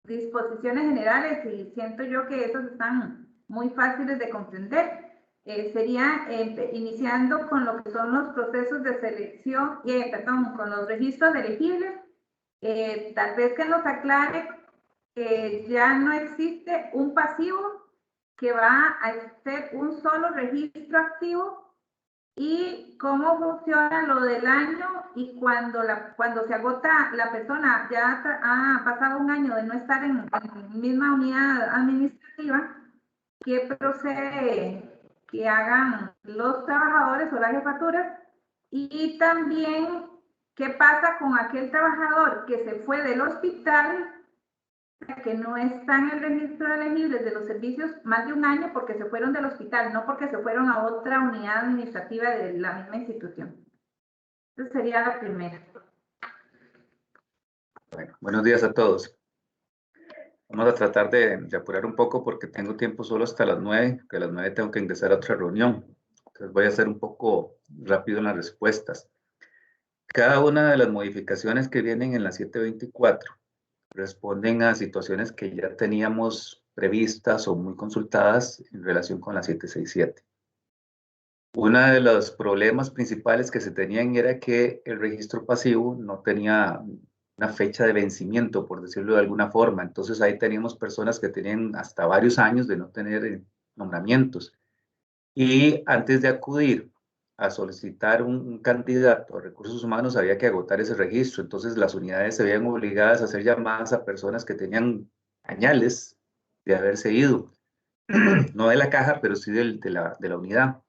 disposiciones generales y siento yo que esos están muy fáciles de comprender. Sería iniciando con lo que son los procesos de selección, perdón, con los registros de elegibles. Tal vez que nos aclare que ya no existe un pasivo, que va a ser un solo registro activo, y cómo funciona lo del año, y cuando se agota la persona, ya ha pasado un año de no estar en la misma unidad administrativa, qué procede que hagan los trabajadores o las jefaturas, y también qué pasa con aquel trabajador que se fue del hospital, que no está en el registro de elegibles de los servicios más de un año porque se fueron del hospital, no porque se fueron a otra unidad administrativa de la misma institución. Esa sería la primera. Bueno, buenos días a todos. Vamos a tratar de apurar un poco porque tengo tiempo solo hasta las 9, que a las 9 tengo que ingresar a otra reunión. Entonces voy a ser un poco rápido en las respuestas. Cada una de las modificaciones que vienen en la 724 responden a situaciones que ya teníamos previstas o muy consultadas en relación con la 767. Uno de los problemas principales que se tenían era que el registro pasivo no tenía una fecha de vencimiento, por decirlo de alguna forma. Entonces ahí teníamos personas que tenían hasta varios años de no tener nombramientos. Y antes de acudir a solicitar un candidato a recursos humanos había que agotar ese registro. Entonces las unidades se veían obligadas a hacer llamadas a personas que tenían añales de haberse ido. No de la caja, pero sí de la unidad.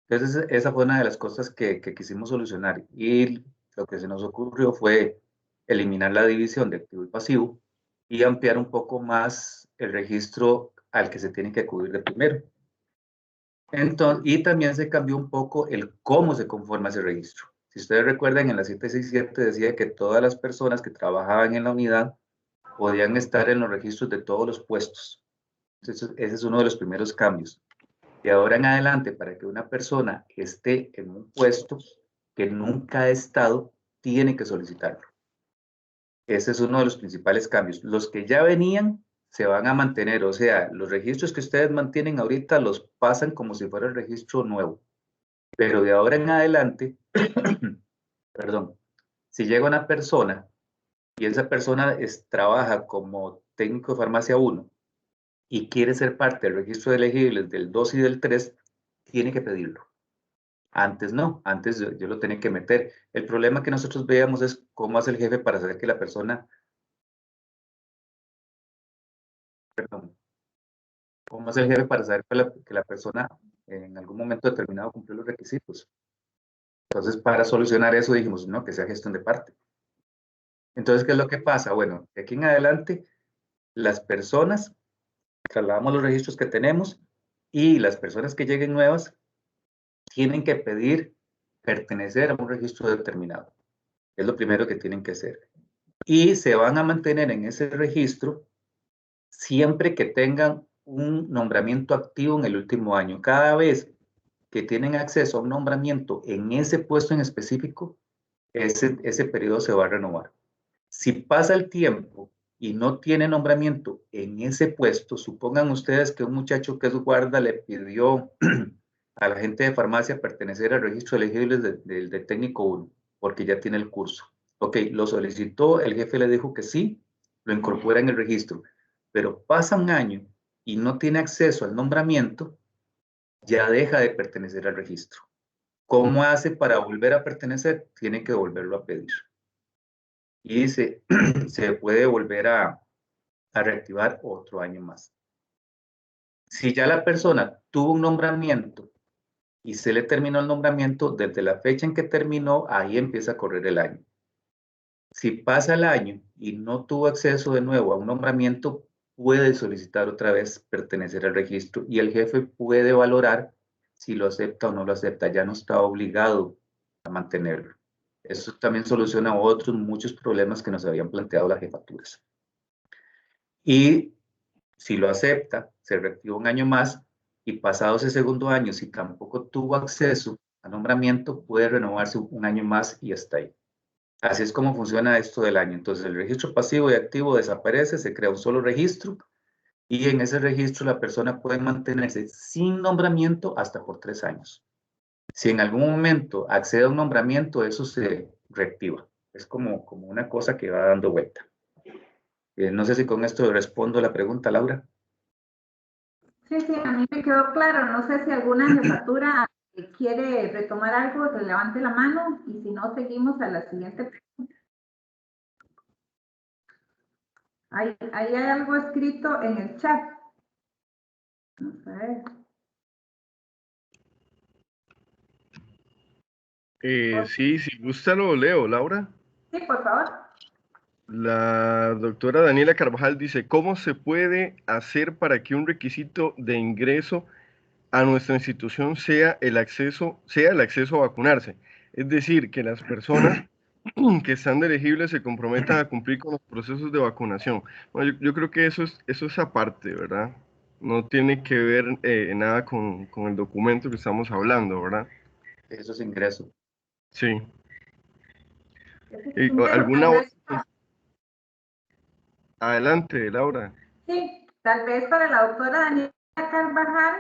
Entonces esa fue una de las cosas que quisimos solucionar. Y lo que se nos ocurrió fue eliminar la división de activo y pasivo y ampliar un poco más el registro al que se tiene que acudir de primero. Entonces, y también se cambió un poco el cómo se conforma ese registro. Si ustedes recuerdan, en la 767 decía que todas las personas que trabajaban en la unidad podían estar en los registros de todos los puestos. Entonces, ese es uno de los primeros cambios. De ahora en adelante, para que una persona esté en un puesto que nunca ha estado, tiene que solicitarlo. Ese es uno de los principales cambios. Los que ya venían se van a mantener, o sea, los registros que ustedes mantienen ahorita los pasan como si fuera el registro nuevo. Pero de ahora en adelante, perdón, si llega una persona y esa persona trabaja como técnico de farmacia 1 y quiere ser parte del registro de elegibles del 2 y del 3, tiene que pedirlo. Antes no, antes yo lo tenía que meter. El problema que nosotros veíamos es cómo hace el jefe para saber que la persona, perdón, cómo hace el jefe para saber que la persona en algún momento determinado cumplió los requisitos. Entonces, para solucionar eso dijimos, no, que sea gestión de parte. Entonces, ¿qué es lo que pasa? Bueno, de aquí en adelante, las personas, trasladamos los registros que tenemos y las personas que lleguen nuevas tienen que pedir pertenecer a un registro determinado. Es lo primero que tienen que hacer. Y se van a mantener en ese registro siempre que tengan un nombramiento activo en el último año. Cada vez que tienen acceso a un nombramiento en ese puesto en específico, ese periodo se va a renovar. Si pasa el tiempo y no tiene nombramiento en ese puesto, supongan ustedes que un muchacho que es guarda le pidió a la gente de farmacia pertenecer al registro de elegibles del técnico 1, porque ya tiene el curso. Ok, lo solicitó, el jefe le dijo que sí, lo incorpora en el registro, pero pasa un año y no tiene acceso al nombramiento, ya deja de pertenecer al registro. ¿Cómo hace para volver a pertenecer? Tiene que volverlo a pedir. Y se puede volver a reactivar otro año más. Si ya la persona tuvo un nombramiento y se le terminó el nombramiento, desde la fecha en que terminó, ahí empieza a correr el año. Si pasa el año y no tuvo acceso de nuevo a un nombramiento, puede solicitar otra vez pertenecer al registro y el jefe puede valorar si lo acepta o no lo acepta. Ya no está obligado a mantenerlo. Eso también soluciona otros muchos problemas que nos habían planteado las jefaturas. Y si lo acepta, se reactiva un año más y pasado ese segundo año, si tampoco tuvo acceso a nombramiento, puede renovarse un año más y hasta ahí. Así es como funciona esto del año. Entonces, el registro pasivo y activo desaparece, se crea un solo registro y en ese registro la persona puede mantenerse sin nombramiento hasta por 3 años. Si en algún momento accede a un nombramiento, eso se reactiva. Es como una cosa que va dando vuelta. No sé si con esto respondo la pregunta, Laura. Sí, sí, a mí me quedó claro. No sé si alguna jefatura quiere retomar algo, que levante la mano y si no, seguimos a la siguiente pregunta. Ahí hay algo escrito en el chat. Vamos a ver. Sí, si gusta lo leo, Laura. Sí, por favor. La doctora Daniela Carvajal dice, ¿cómo se puede hacer para que un requisito de ingreso a nuestra institución sea el acceso a vacunarse? Es decir, que las personas que están elegibles se comprometan a cumplir con los procesos de vacunación. Bueno, yo creo que eso es aparte, ¿verdad? No tiene que ver nada con el documento que estamos hablando, ¿verdad? Eso es ingreso. Sí. Tal ¿Alguna vez, otra? Adelante, Laura. sí, tal vez para la doctora Daniela Carvajal,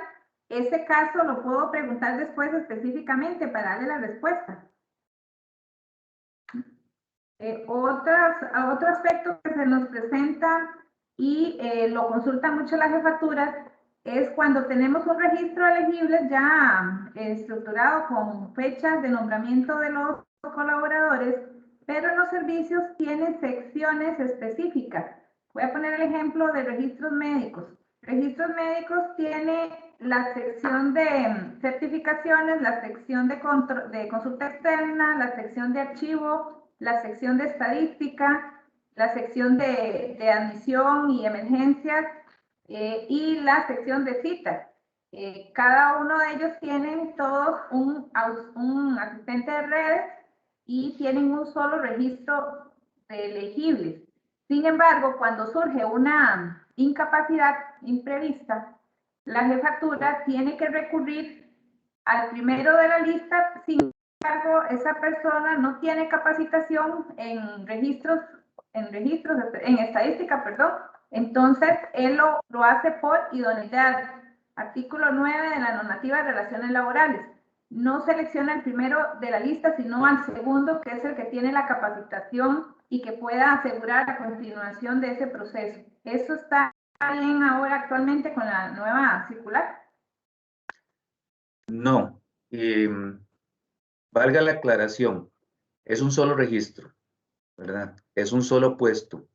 ese caso lo puedo preguntar después específicamente para darle la respuesta. Otro aspecto que se nos presenta y lo consulta mucho la jefatura es cuando tenemos un registro elegible ya estructurado con fechas de nombramiento de los colaboradores, pero en los servicios tiene secciones específicas. Voy a poner el ejemplo de registros médicos. Registros médicos tiene la sección de certificaciones, la sección de consulta externa, la sección de archivo, la sección de estadística, la sección de admisión y emergencias y la sección de citas. Cada uno de ellos tienen todos un asistente de redes y tienen un solo registro de elegibles. Sin embargo, cuando surge una incapacidad imprevista, la jefatura tiene que recurrir al primero de la lista. Sin embargo, esa persona no tiene capacitación en estadística, perdón. Entonces, él lo hace por idoneidad. Artículo 9 de la normativa de relaciones laborales. No selecciona el primero de la lista, sino al segundo, que es el que tiene la capacitación y que pueda asegurar la continuación de ese proceso. ¿Eso está bien ahora actualmente con la nueva circular? No. Valga la aclaración, es un solo registro, ¿verdad? Es un solo puesto.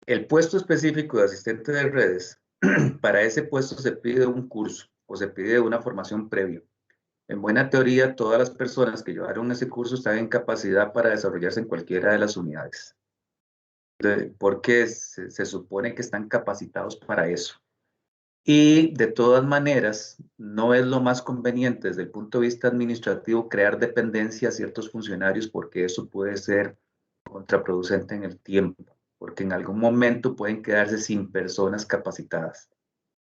El puesto específico de asistente de redes, para ese puesto se pide un curso o se pide una formación previa. En buena teoría, todas las personas que llevaron ese curso están en capacidad para desarrollarse en cualquiera de las unidades, porque se supone que están capacitados para eso. Y de todas maneras, no es lo más conveniente desde el punto de vista administrativo crear dependencia a ciertos funcionarios porque eso puede ser contraproducente en el tiempo, porque en algún momento pueden quedarse sin personas capacitadas.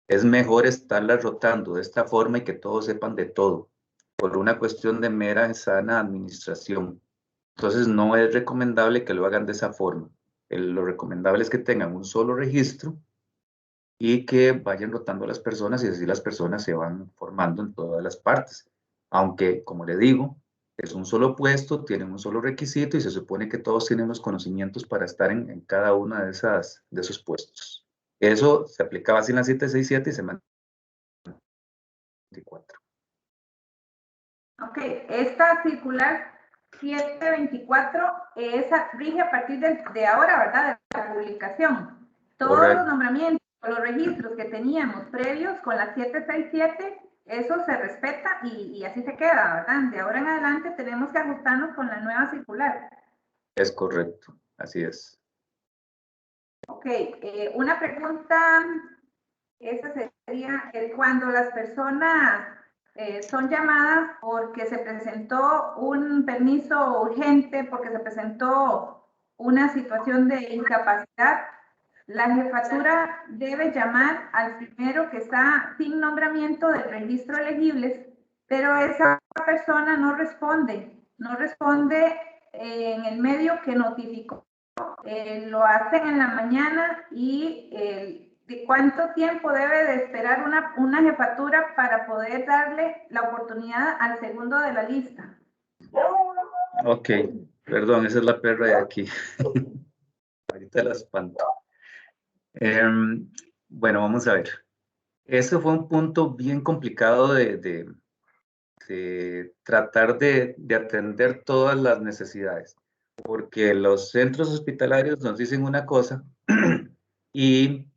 Es mejor estarlas rotando de esta forma y que todos sepan de todo, por una cuestión de mera sana administración. Entonces no es recomendable que lo hagan de esa forma. Lo recomendable es que tengan un solo registro y que vayan rotando las personas y así las personas se van formando en todas las partes. Aunque, como le digo, es un solo puesto, tienen un solo requisito y se supone que todos tienen los conocimientos para estar en cada una de esos puestos. Eso se aplicaba así en la 767 y se mantiene en 24. Ok, esta circular 724 rige a partir de ahora, ¿verdad? De la publicación. Todos Correcto. los nombramientos, los registros que teníamos previos con la 767, eso se respeta y así se queda, ¿verdad? De ahora en adelante tenemos que ajustarnos con la nueva circular. Es correcto, así es. Ok, una pregunta, esa sería, cuando las personas son llamadas porque se presentó un permiso urgente, porque se presentó una situación de incapacidad, la jefatura debe llamar al primero que está sin nombramiento del registro elegibles, pero esa persona no responde en el medio que notificó. Lo hacen en la mañana y ¿de cuánto tiempo debe de esperar una jefatura para poder darle la oportunidad al segundo de la lista? Ok, perdón, esa es la perra de aquí. Ahorita la espanto. Bueno, vamos a ver. Ese fue un punto bien complicado de tratar de atender todas las necesidades, porque los centros hospitalarios nos dicen una cosa y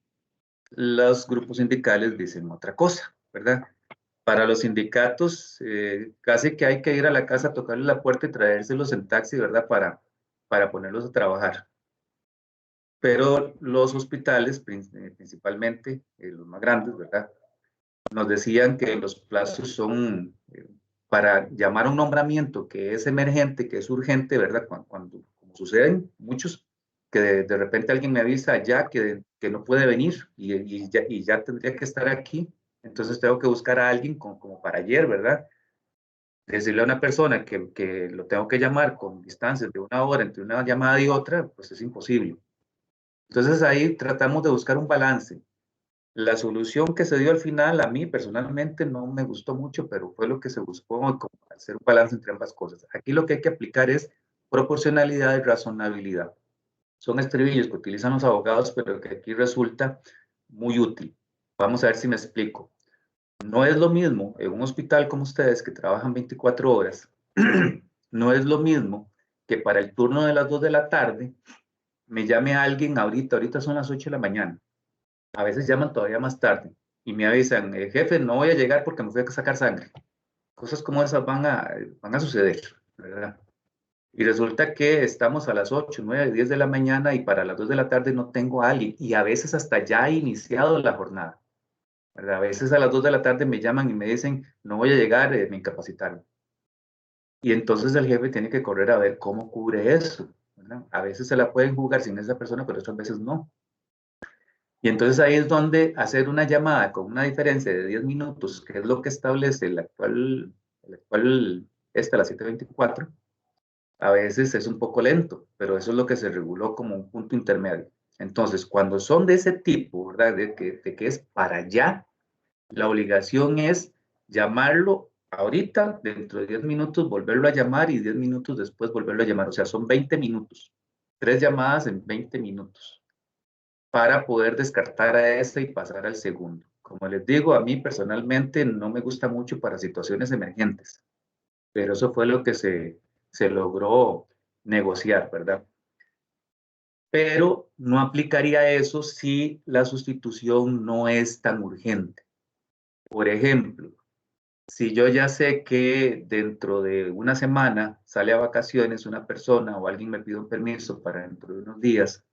los grupos sindicales dicen otra cosa, ¿verdad? Para los sindicatos, casi que hay que ir a la casa, tocarle la puerta y traérselos en taxi, ¿verdad? Para ponerlos a trabajar. Pero los hospitales, principalmente los más grandes, ¿verdad? Nos decían que los plazos son para llamar a un nombramiento que es emergente, que es urgente, ¿verdad? Cuando como suceden muchos, que de repente alguien me avisa ya que no puede venir y ya tendría que estar aquí, entonces tengo que buscar a alguien como para ayer, ¿verdad? Decirle a una persona que lo tengo que llamar con distancias de 1 hora entre una llamada y otra, pues es imposible. Entonces ahí tratamos de buscar un balance. La solución que se dio al final, a mí personalmente no me gustó mucho, pero fue lo que se buscó, como hacer un balance entre ambas cosas. Aquí lo que hay que aplicar es proporcionalidad y razonabilidad. Son estribillos que utilizan los abogados, pero que aquí resulta muy útil. Vamos a ver si me explico. No es lo mismo en un hospital como ustedes, que trabajan 24 horas, no es lo mismo que para el turno de las 2 de la tarde me llame a alguien ahorita son las 8 de la mañana. A veces llaman todavía más tarde y me avisan, jefe, no voy a llegar porque me fui a sacar sangre. Cosas como esas van a suceder, ¿verdad? Y resulta que estamos a las 8, 9, 10 de la mañana y para las 2 de la tarde no tengo a alguien y a veces hasta ya ha iniciado la jornada, ¿verdad? A veces a las 2 de la tarde me llaman y me dicen, no voy a llegar, me incapacitaron. Y entonces el jefe tiene que correr a ver cómo cubre eso, ¿verdad? A veces se la pueden jugar sin esa persona, pero otras veces no. Y entonces ahí es donde hacer una llamada con una diferencia de 10 minutos, que es lo que establece la actual la 724, a veces es un poco lento, pero eso es lo que se reguló como un punto intermedio. Entonces, cuando son de ese tipo, ¿verdad? De que es para allá, la obligación es llamarlo ahorita, dentro de 10 minutos, volverlo a llamar y 10 minutos después volverlo a llamar. O sea, son 20 minutos. 3 llamadas en 20 minutos para poder descartar a este y pasar al segundo. Como les digo, a mí personalmente no me gusta mucho para situaciones emergentes, pero eso fue lo que se logró negociar, ¿verdad? Pero no aplicaría eso si la sustitución no es tan urgente. Por ejemplo, si yo ya sé que dentro de una semana sale a vacaciones una persona o alguien me pide un permiso para dentro de unos días,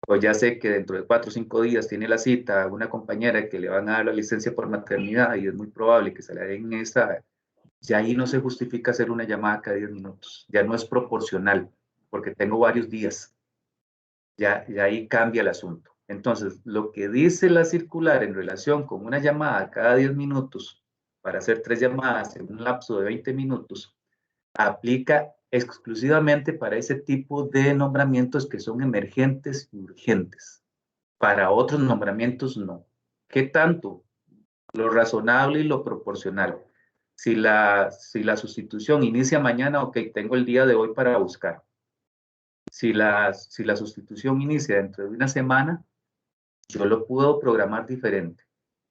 o ya sé que dentro de 4 o 5 días tiene la cita a una compañera que le van a dar la licencia por maternidad y es muy probable que se la den esa, ya ahí no se justifica hacer una llamada cada 10 minutos, ya no es proporcional, porque tengo varios días, ya ahí cambia el asunto. Entonces, lo que dice la circular en relación con una llamada cada 10 minutos, para hacer 3 llamadas en un lapso de 20 minutos, aplica exclusivamente para ese tipo de nombramientos que son emergentes y urgentes. Para otros nombramientos no. ¿Qué tanto? Lo razonable y lo proporcional. Si la sustitución inicia mañana, ok, tengo el día de hoy para buscar. Si la sustitución inicia dentro de una semana, yo lo puedo programar diferente.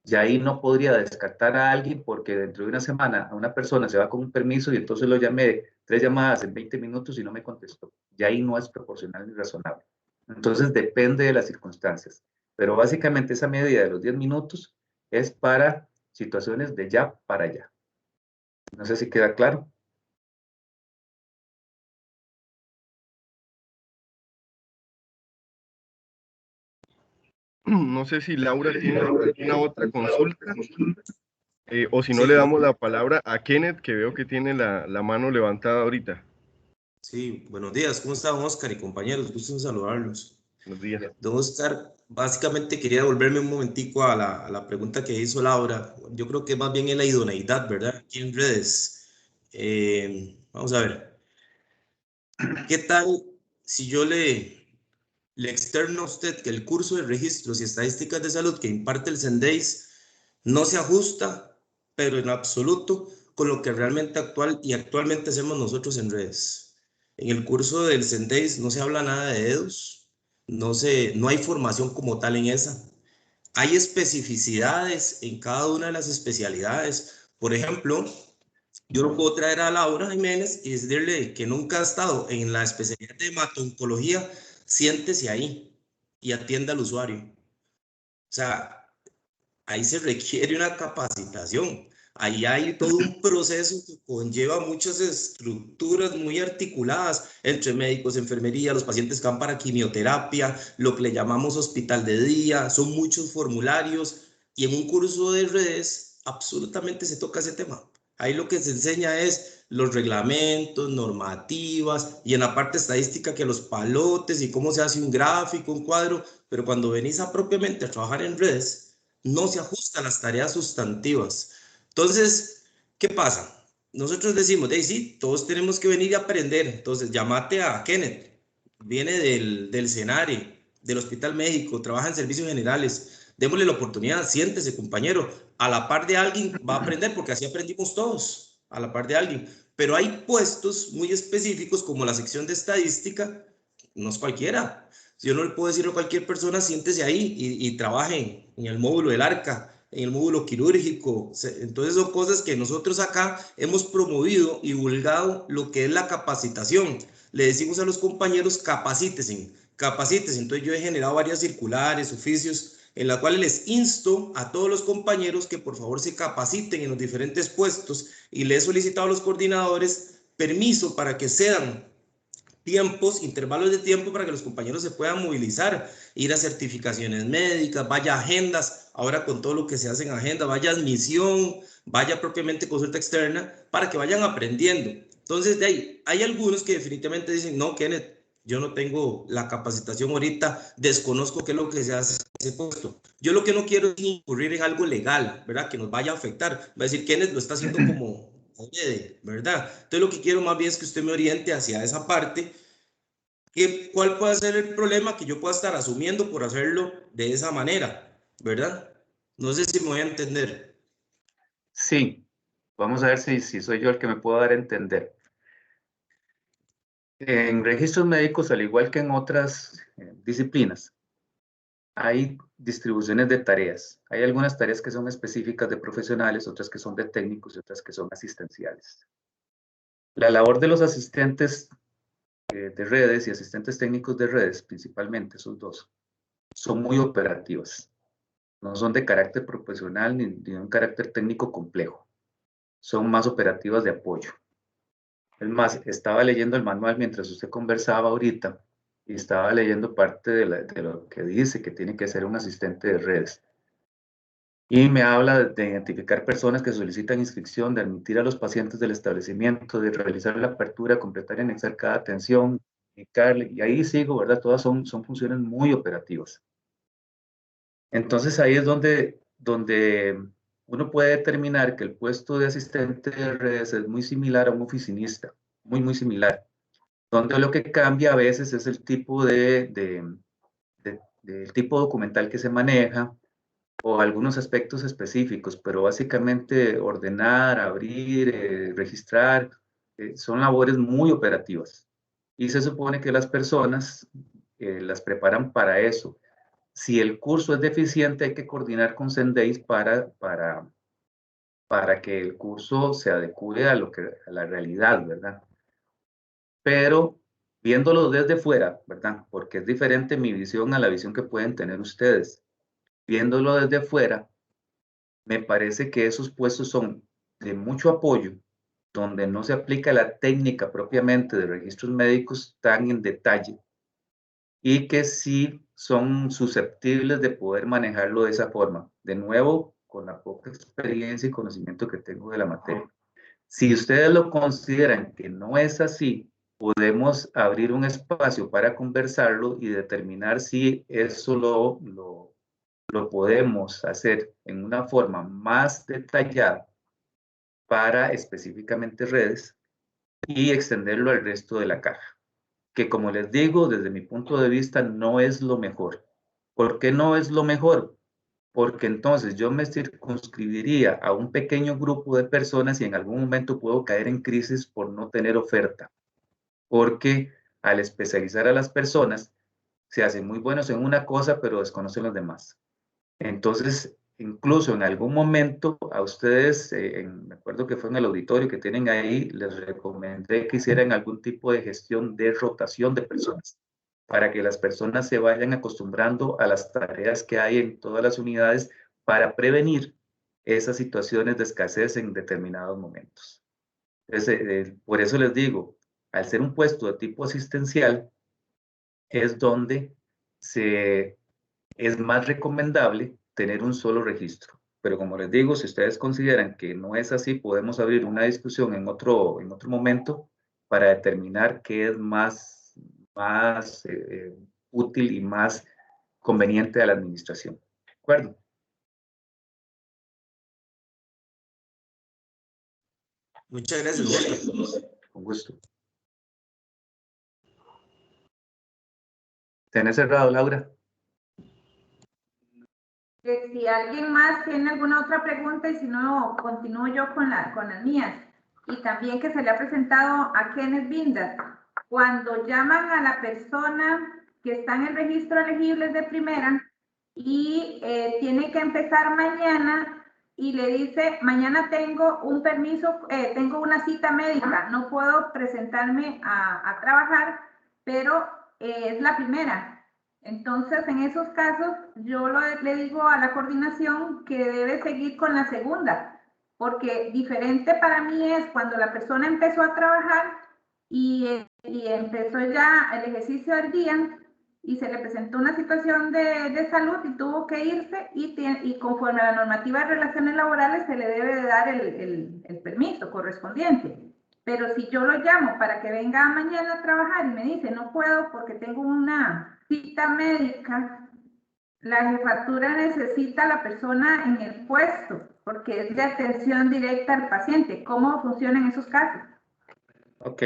Y ahí no podría descartar a alguien porque dentro de una semana a una persona se va con un permiso y entonces lo llamé 3 llamadas en 20 minutos y no me contestó. Y ahí no es proporcional ni razonable. Entonces depende de las circunstancias. Pero básicamente esa medida de los 10 minutos es para situaciones de ya para allá. No sé si queda claro. No sé si Laura tiene alguna otra consulta, o si no le damos la palabra a Kenneth, que veo que tiene la mano levantada ahorita. Sí, buenos días, ¿cómo está don Oscar y compañeros? Gusto en saludarlos. Buenos días. Don Oscar, básicamente quería devolverme un momentico a la pregunta que hizo Laura. Yo creo que más bien es la idoneidad, ¿verdad? Aquí en redes. Vamos a ver. ¿Qué tal si yo le externo a usted que el curso de registros y estadísticas de salud que imparte el CENDEIS no se ajusta, pero en absoluto, con lo que realmente actualmente hacemos nosotros en redes? En el curso del CENDEIS no se habla nada de EDUs, no hay formación como tal en esa. Hay especificidades en cada una de las especialidades. Por ejemplo, yo no puedo traer a Laura Jiménez y decirle que nunca ha estado en la especialidad de hematoncología, siéntese ahí y atienda al usuario. O sea, ahí se requiere una capacitación. Ahí hay todo un proceso que conlleva muchas estructuras muy articuladas entre médicos, enfermería, los pacientes que van para quimioterapia, lo que le llamamos hospital de día, son muchos formularios y en un curso de redes absolutamente se toca ese tema. Ahí lo que se enseña es los reglamentos, normativas y en la parte estadística que los palotes y cómo se hace un gráfico, un cuadro, pero cuando venís a propiamente a trabajar en redes, no se ajusta a las tareas sustantivas. Entonces, ¿qué pasa? Nosotros decimos, hey, sí, todos tenemos que venir y aprender. Entonces, llámate a Kenneth, viene del CENARE, del Hospital México, trabaja en servicios generales. Démosle la oportunidad, siéntese, compañero. A la par de alguien va a aprender, porque así aprendimos todos, a la par de alguien. Pero hay puestos muy específicos, como la sección de estadística, no es cualquiera. Yo no le puedo decir a cualquier persona, siéntese ahí y trabaje en el módulo del ARCA, en el módulo quirúrgico. Entonces son cosas que nosotros acá hemos promovido y divulgado lo que es la capacitación. Le decimos a los compañeros, capacítense, capacítense. Entonces yo he generado varias circulares, oficios, en la cual les insto a todos los compañeros que por favor se capaciten en los diferentes puestos y le he solicitado a los coordinadores permiso para que sean tiempos, intervalos de tiempo para que los compañeros se puedan movilizar, ir a certificaciones médicas, vaya a agendas, ahora con todo lo que se hace en agenda, vaya a admisión, vaya propiamente consulta externa, para que vayan aprendiendo. Entonces, de ahí, hay algunos que definitivamente dicen, no, Kenneth, yo no tengo la capacitación ahorita, desconozco qué es lo que se hace en ese puesto. Yo lo que no quiero es incurrir en algo legal, ¿verdad? Que nos vaya a afectar. Va a decir, Kenneth lo está haciendo como ¿verdad? Entonces lo que quiero más bien es que usted me oriente hacia esa parte. ¿Cuál puede ser el problema que yo pueda estar asumiendo por hacerlo de esa manera? ¿Verdad? No sé si me voy a entender. Sí, vamos a ver si soy yo el que me puedo dar a entender. En registros médicos, al igual que en otras disciplinas, hay distribuciones de tareas. Hay algunas tareas que son específicas de profesionales, otras que son de técnicos y otras que son asistenciales. La labor de los asistentes de redes y asistentes técnicos de redes, principalmente esos dos, son muy operativas. No son de carácter profesional ni de un carácter técnico complejo. Son más operativas de apoyo. Es más, estaba leyendo el manual mientras usted conversaba ahorita y estaba leyendo parte de lo que dice que tiene que ser un asistente de redes. Y me habla de identificar personas que solicitan inscripción, de admitir a los pacientes del establecimiento, de realizar la apertura, completar y anexar cada atención, y ahí sigo, ¿verdad? Todas son funciones muy operativas. Entonces ahí es donde uno puede determinar que el puesto de asistente de redes es muy similar a un oficinista, muy similar, donde lo que cambia a veces es el tipo del tipo documental que se maneja, o algunos aspectos específicos, pero básicamente ordenar, abrir, registrar, son labores muy operativas. Y se supone que las personas las preparan para eso. Si el curso es deficiente, hay que coordinar con Sendeis para que el curso se adecue a la realidad, ¿verdad? Pero viéndolo desde fuera, ¿verdad? Porque es diferente mi visión a la visión que pueden tener ustedes. Viéndolo desde fuera, me parece que esos puestos son de mucho apoyo, donde no se aplica la técnica propiamente de registros médicos tan en detalle y que sí son susceptibles de poder manejarlo de esa forma. De nuevo, con la poca experiencia y conocimiento que tengo de la materia. Si ustedes lo consideran que no es así, podemos abrir un espacio para conversarlo y determinar si eso lo podemos hacer en una forma más detallada para específicamente redes y extenderlo al resto de la caja. que como les digo, desde mi punto de vista no es lo mejor. ¿Por qué no es lo mejor? Porque entonces yo me circunscribiría a un pequeño grupo de personas y en algún momento puedo caer en crisis por no tener oferta. Porque al especializar a las personas, se hacen muy buenos en una cosa, pero desconocen los demás. Entonces, incluso en algún momento a ustedes, me acuerdo que fue en el auditorio que tienen ahí, les recomendé que hicieran algún tipo de gestión de rotación de personas, para que las personas se vayan acostumbrando a las tareas que hay en todas las unidades para prevenir esas situaciones de escasez en determinados momentos. Entonces, por eso les digo, al ser un puesto de tipo asistencial, es donde es más recomendable tener un solo registro. Pero como les digo, si ustedes consideran que no es así, podemos abrir una discusión en otro momento para determinar qué es más útil y más conveniente a la administración. ¿De acuerdo? Muchas gracias, Oscar. Con gusto. ¿Tenés cerrado, Laura? Si alguien más tiene alguna otra pregunta y si no, continúo yo con las mías. Y también que se le ha presentado a Kenneth Binder. Cuando llaman a la persona que está en el registro elegibles de primera y tiene que empezar mañana y le dice, mañana tengo un permiso, tengo una cita médica, no puedo presentarme a trabajar, pero es la primera. Entonces, en esos casos, yo le digo a la coordinación que debe seguir con la segunda, porque diferente para mí es cuando la persona empezó a trabajar y empezó ya el ejercicio del día y se le presentó una situación de salud y tuvo que irse y conforme a la normativa de relaciones laborales se le debe de dar el permiso correspondiente. Pero si yo lo llamo para que venga mañana a trabajar y me dice, no puedo porque tengo una cita médica, la jefatura necesita a la persona en el puesto, porque es de atención directa al paciente. ¿Cómo funciona en esos casos? Ok.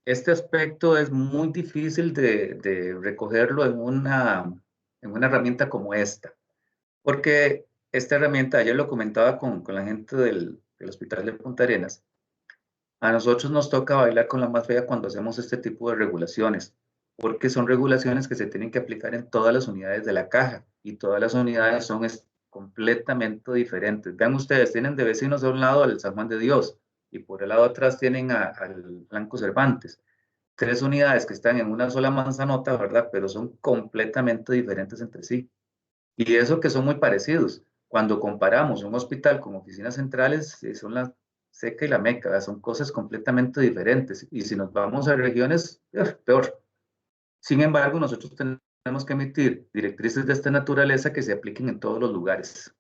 Este aspecto es muy difícil de recogerlo en una herramienta como esta, porque esta herramienta, ayer lo comentaba con la gente del Hospital de Punta Arenas, a nosotros nos toca bailar con la más fea cuando hacemos este tipo de regulaciones, porque son regulaciones que se tienen que aplicar en todas las unidades de la caja y todas las unidades son completamente diferentes. Vean ustedes, tienen de vecinos de un lado al San Juan de Dios y por el lado atrás tienen al Blanco Cervantes. 3 unidades que están en una sola manzanota, ¿verdad? Pero son completamente diferentes entre sí. Y eso que son muy parecidos. Cuando comparamos un hospital con oficinas centrales, son la seca y la meca, son cosas completamente diferentes. Y si nos vamos a regiones, peor. Sin embargo, nosotros tenemos que emitir directrices de esta naturaleza que se apliquen en todos los lugares.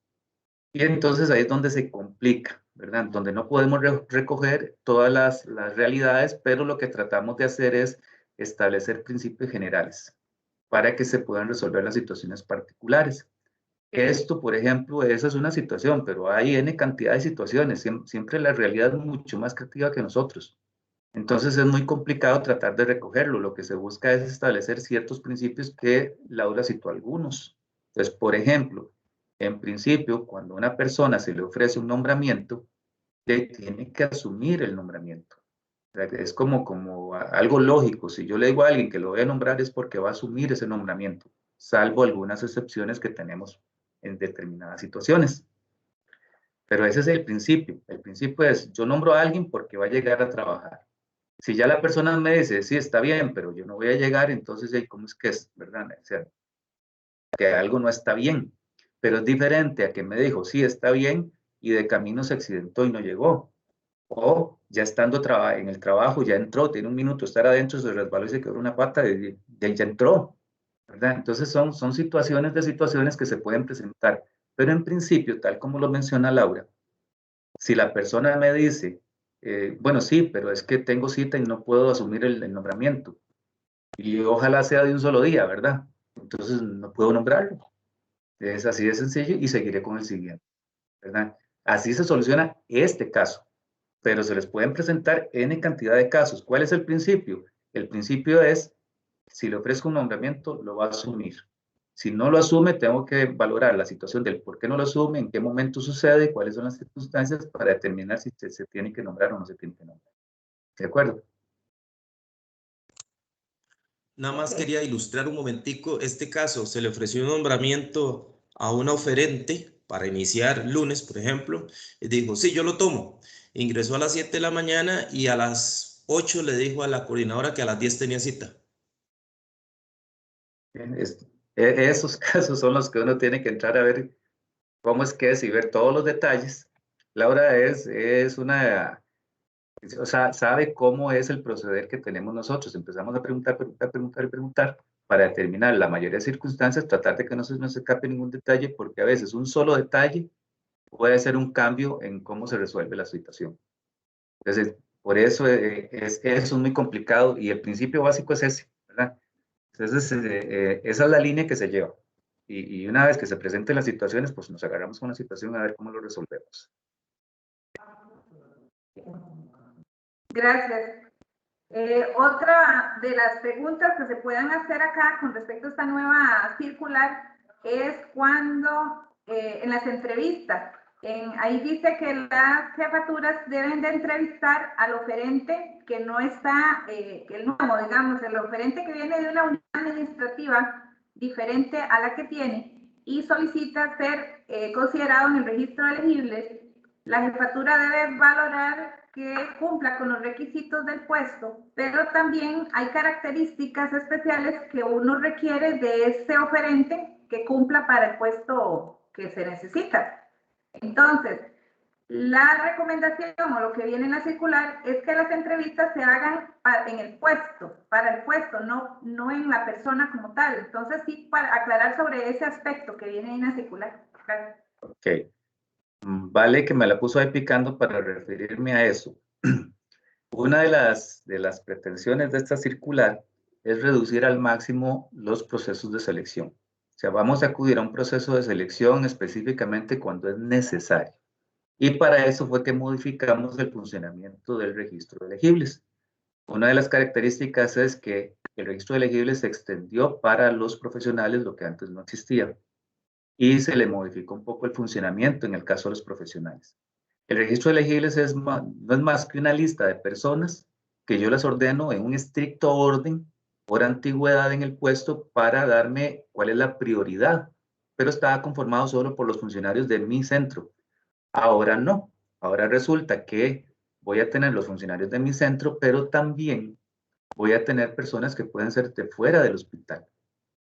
Y entonces ahí es donde se complica, ¿verdad? Donde no podemos recoger todas las realidades, pero lo que tratamos de hacer es establecer principios generales para que se puedan resolver las situaciones particulares. Esto, por ejemplo, esa es una situación, pero hay N cantidad de situaciones. Siempre la realidad es mucho más creativa que nosotros. Entonces es muy complicado tratar de recogerlo. Lo que se busca es establecer ciertos principios que Laura citó algunos. Entonces, por ejemplo, en principio, cuando a una persona se le ofrece un nombramiento, tiene que asumir el nombramiento. O sea, es como algo lógico. Si yo le digo a alguien que lo voy a nombrar es porque va a asumir ese nombramiento, salvo algunas excepciones que tenemos en determinadas situaciones. Pero ese es el principio. El principio es, yo nombro a alguien porque va a llegar a trabajar. Si ya la persona me dice, sí, está bien, pero yo no voy a llegar, entonces, ¿cómo es que es? ¿Verdad? O sea, que algo no está bien. Pero es diferente a que me dijo, sí, está bien, y de camino se accidentó y no llegó. O ya estando en el trabajo, ya entró, tiene un minuto estar adentro, se resbaló y se quebró una pata, y ya entró. ¿Verdad? Entonces son situaciones que se pueden presentar. Pero en principio, tal como lo menciona Laura, si la persona me dice, bueno, sí, pero es que tengo cita y no puedo asumir el nombramiento, y ojalá sea de un solo día, ¿verdad? Entonces no puedo nombrarlo. Es así de sencillo y seguiré con el siguiente, ¿verdad? Así se soluciona este caso, pero se les pueden presentar N cantidad de casos. ¿Cuál es el principio? El principio es, si le ofrezco un nombramiento, lo va a asumir. Si no lo asume, tengo que valorar la situación del por qué no lo asume, en qué momento sucede, cuáles son las circunstancias para determinar si se tiene que nombrar o no se tiene que nombrar. ¿De acuerdo? Nada más quería ilustrar un momentico este caso. Se le ofreció un nombramiento a una oferente para iniciar lunes, por ejemplo, y dijo, sí, yo lo tomo. Ingresó a las 7 de la mañana y a las 8 le dijo a la coordinadora que a las 10 tenía cita. Esos casos son los que uno tiene que entrar a ver cómo es que es y ver todos los detalles. Laura es una, o sea, sabe cómo es el proceder que tenemos nosotros. Empezamos a preguntar, preguntar, para determinar la mayoría de circunstancias, tratar de que no se nos escape ningún detalle, porque a veces un solo detalle puede ser un cambio en cómo se resuelve la situación. Entonces, por eso eso es muy complicado y el principio básico es ese, ¿verdad? Entonces, esa es la línea que se lleva. Y una vez que se presenten las situaciones, pues nos agarramos con la situación a ver cómo lo resolvemos. Gracias. Otra de las preguntas que se puedan hacer acá con respecto a esta nueva circular es cuando en las entrevistas, ahí dice que las jefaturas deben de entrevistar al oferente que no está, el nuevo, digamos, el oferente que viene de una unidad administrativa diferente a la que tiene y solicita ser considerado en el registro de elegibles. La jefatura debe valorar que cumpla con los requisitos del puesto, pero también hay características especiales que uno requiere de ese oferente que cumpla para el puesto que se necesita. Entonces, la recomendación o lo que viene en la circular es que las entrevistas se hagan en el puesto, para el puesto, no en la persona como tal. Entonces, sí, para aclarar sobre ese aspecto que viene en la circular. Gracias. Ok. Vale que me la puso ahí picando para referirme a eso. Una de las pretensiones de esta circular es reducir al máximo los procesos de selección. O sea, vamos a acudir a un proceso de selección específicamente cuando es necesario. Y para eso fue que modificamos el funcionamiento del registro de elegibles. Una de las características es que el registro de elegibles se extendió para los profesionales, lo que antes no existía, y se le modificó un poco el funcionamiento en el caso de los profesionales. El registro de elegibles no es más que una lista de personas que yo las ordeno en un estricto orden por antigüedad en el puesto para darme cuál es la prioridad, pero estaba conformado solo por los funcionarios de mi centro. Ahora no, ahora resulta que voy a tener los funcionarios de mi centro, pero también voy a tener personas que pueden ser de fuera del hospital.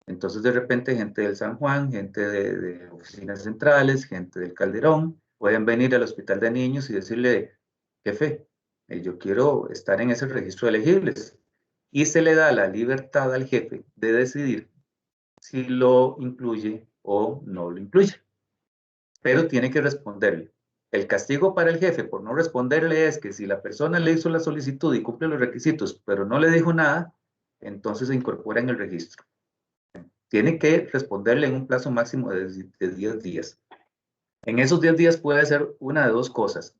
Entonces, de repente, gente del San Juan, gente de oficinas centrales, gente del Calderón, pueden venir al hospital de niños y decirle, jefe, yo quiero estar en ese registro de elegibles. Y se le da la libertad al jefe de decidir si lo incluye o no lo incluye. Pero tiene que responderle. El castigo para el jefe por no responderle es que si la persona le hizo la solicitud y cumple los requisitos, pero no le dijo nada, entonces se incorpora en el registro. Tiene que responderle en un plazo máximo de 10 días. En esos 10 días puede hacer una de dos cosas.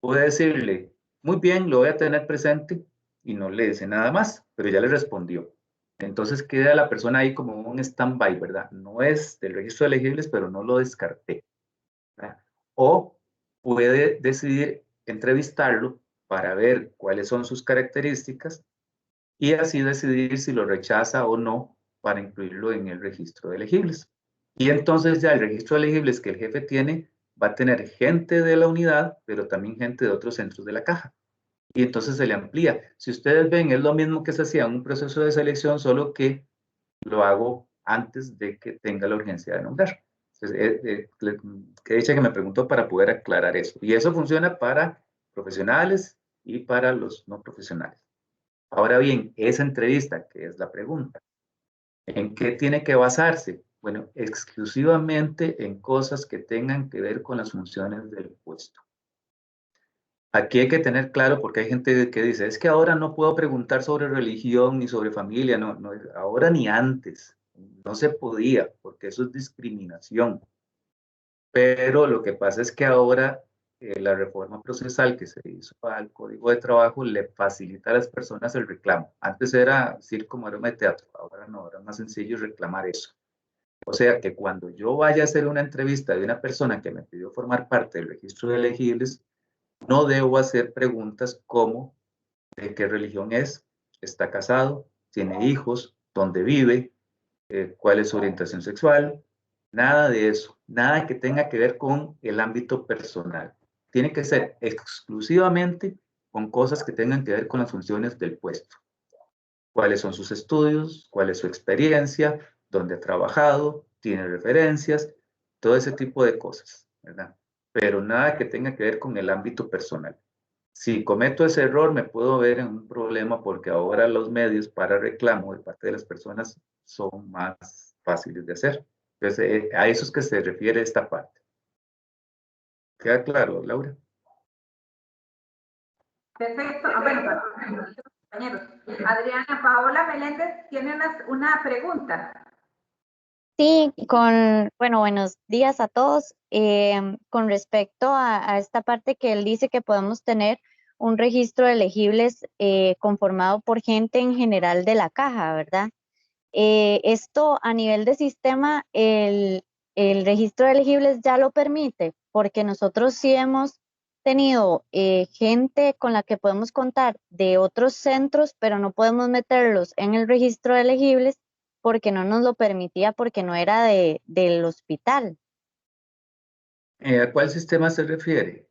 Puede decirle, muy bien, lo voy a tener presente, y no le dice nada más, pero ya le respondió. Entonces queda la persona ahí como un stand-by, ¿verdad? No es del registro de elegibles, pero no lo descarté, ¿verdad? O puede decidir entrevistarlo para ver cuáles son sus características y así decidir si lo rechaza o no para incluirlo en el registro de elegibles. Y entonces ya el registro de elegibles que el jefe tiene va a tener gente de la unidad, pero también gente de otros centros de la caja. Y entonces se le amplía. Si ustedes ven, es lo mismo que se hacía en un proceso de selección, solo que lo hago antes de que tenga la urgencia de nombrar. Entonces, que dicha que me preguntó para poder aclarar eso. Y eso funciona para profesionales y para los no profesionales. Ahora bien, esa entrevista, que es la pregunta, ¿en qué tiene que basarse? Bueno, exclusivamente en cosas que tengan que ver con las funciones del puesto. Aquí hay que tener claro, porque hay gente que dice, es que ahora no puedo preguntar sobre religión ni sobre familia, no, ahora ni antes, no se podía, porque eso es discriminación. Pero lo que pasa es que ahora la reforma procesal que se hizo al Código de Trabajo le facilita a las personas el reclamo. Antes era circo, maroma de teatro, ahora no, ahora es más sencillo reclamar eso. O sea que cuando yo vaya a hacer una entrevista de una persona que me pidió formar parte del registro de elegibles, no debo hacer preguntas como de qué religión es, está casado, tiene hijos, dónde vive, cuál es su orientación sexual, nada de eso, nada que tenga que ver con el ámbito personal. Tiene que ser exclusivamente con cosas que tengan que ver con las funciones del puesto. ¿Cuáles son sus estudios? ¿Cuál es su experiencia? ¿Dónde ha trabajado? ¿Tiene referencias? Todo ese tipo de cosas, ¿verdad? Pero nada que tenga que ver con el ámbito personal. Si cometo ese error, me puedo ver en un problema porque ahora los medios para reclamo de parte de las personas son más fáciles de hacer. Entonces, a eso es que se refiere esta parte. ¿Queda claro, Laura? Perfecto. Bueno, compañeros. Adriana Paola Meléndez tiene una pregunta. Sí, bueno, buenos días a todos. Con respecto a esta parte que él dice que podemos tener un registro de elegibles conformado por gente en general de la caja, ¿verdad? Esto a nivel de sistema, el registro de elegibles ya lo permite, porque nosotros sí hemos tenido gente con la que podemos contar de otros centros, pero no podemos meterlos en el registro de elegibles porque no nos lo permitía, porque no era del hospital, ¿A cuál sistema se refiere?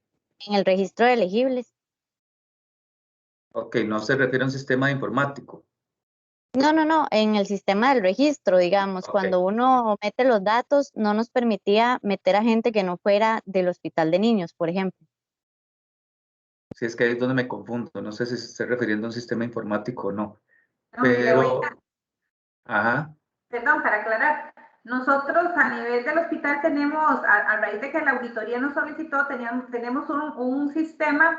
en el registro de elegibles. Ok, no se refiere a un sistema informático. No, en el sistema del registro, digamos, Ok. cuando uno mete los datos, no nos permitía meter a gente que no fuera del hospital de niños, por ejemplo. Si es que ahí es donde me confundo. No sé si se está refiriendo a un sistema informático o no. No, le voy a- Pero, ajá, Perdón, para aclarar, nosotros a nivel del hospital tenemos, a raíz de que la auditoría nos solicitó, tenemos un sistema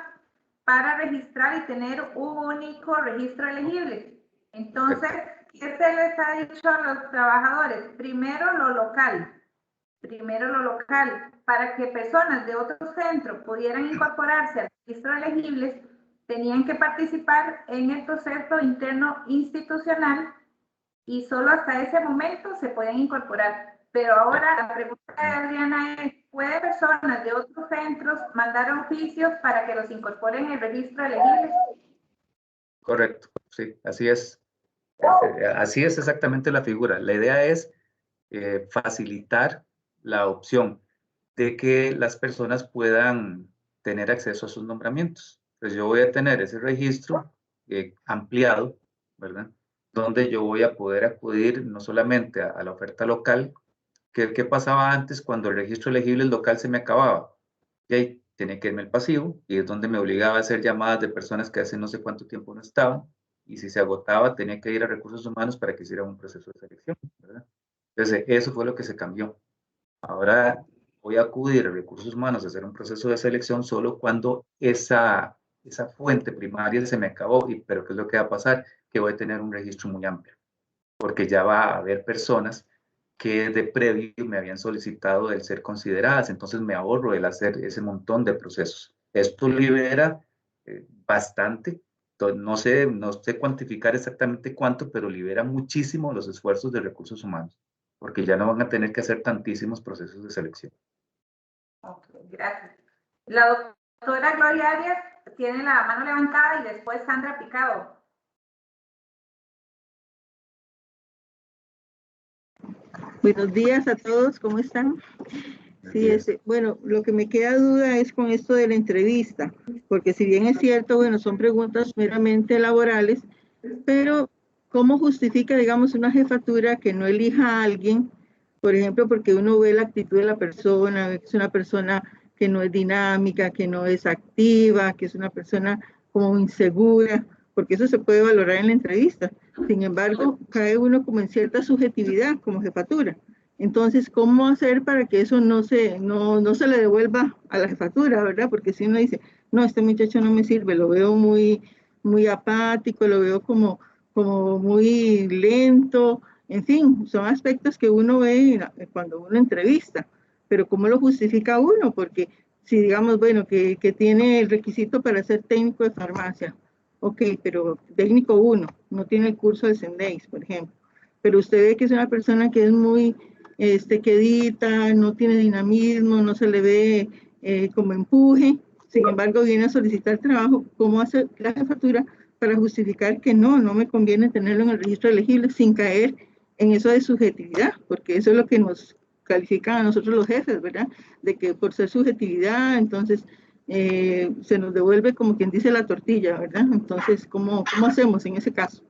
para registrar y tener un único registro elegible. Entonces, ¿qué se les ha dicho a los trabajadores? Primero lo local, para que personas de otro centro pudieran incorporarse al registro de elegibles, tenían que participar en el proceso interno institucional y solo hasta ese momento se pueden incorporar. Pero ahora la pregunta de Adriana es, ¿puede personas de otros centros mandar oficios para que los incorporen en el registro de elegibles? correcto. Sí, así es. Así es exactamente la figura. La idea es facilitar la opción de que las personas puedan tener acceso a sus nombramientos. Pues yo voy a tener ese registro ampliado, ¿verdad? Donde yo voy a poder acudir no solamente a la oferta local, que ¿qué pasaba antes cuando el registro elegible local se me acababa? Y ahí tenía que irme al pasivo y es donde me obligaba a hacer llamadas de personas que hace no sé cuánto tiempo no estaban y si se agotaba tenía que ir a recursos humanos para que hiciera un proceso de selección, ¿verdad? Entonces, eso fue lo que se cambió. Ahora voy a acudir a recursos humanos a hacer un proceso de selección solo cuando esa fuente primaria se me acabó. Pero ¿qué es lo que va a pasar? Que voy a tener un registro muy amplio, porque ya va a haber personas que de previo me habían solicitado el ser consideradas, entonces me ahorro el hacer ese montón de procesos. Esto libera bastante, no sé cuantificar exactamente cuánto, pero libera muchísimo los esfuerzos de recursos humanos, porque ya no van a tener que hacer tantísimos procesos de selección. Ok, gracias. La doctora Gloria Arias tiene la mano levantada y después Sandra Picado. Buenos días a todos, ¿cómo están? Sí, bueno, lo que me queda duda es con esto de la entrevista, porque si bien es cierto, bueno, son preguntas meramente laborales, pero ¿cómo justifica, digamos, una jefatura que no elija a alguien? Por ejemplo, porque uno ve la actitud de la persona, es una persona que no es dinámica, que no es activa, que es una persona como insegura, porque eso se puede valorar en la entrevista. Sin embargo, cae uno como en cierta subjetividad como jefatura. Entonces, ¿cómo hacer para que eso no se le devuelva a la jefatura, verdad? Porque si uno dice, no, este muchacho no me sirve, lo veo muy apático, lo veo como muy lento, en fin, son aspectos que uno ve cuando uno entrevista, pero ¿cómo lo justifica uno? Porque si digamos, bueno, que tiene el requisito para ser técnico de farmacia, ok, pero técnico 1, no tiene el curso de Sendeis, por ejemplo, pero usted ve que es una persona que es muy quedita, no tiene dinamismo, no se le ve como empuje, sin embargo viene a solicitar trabajo, ¿cómo hace la jefatura para justificar que no me conviene tenerlo en el registro elegible sin caer en eso de subjetividad? Porque eso es lo que nos califican a nosotros los jefes, ¿verdad? De que por ser subjetividad, entonces se nos devuelve como quien dice la tortilla, ¿verdad? Entonces, ¿cómo hacemos en ese caso?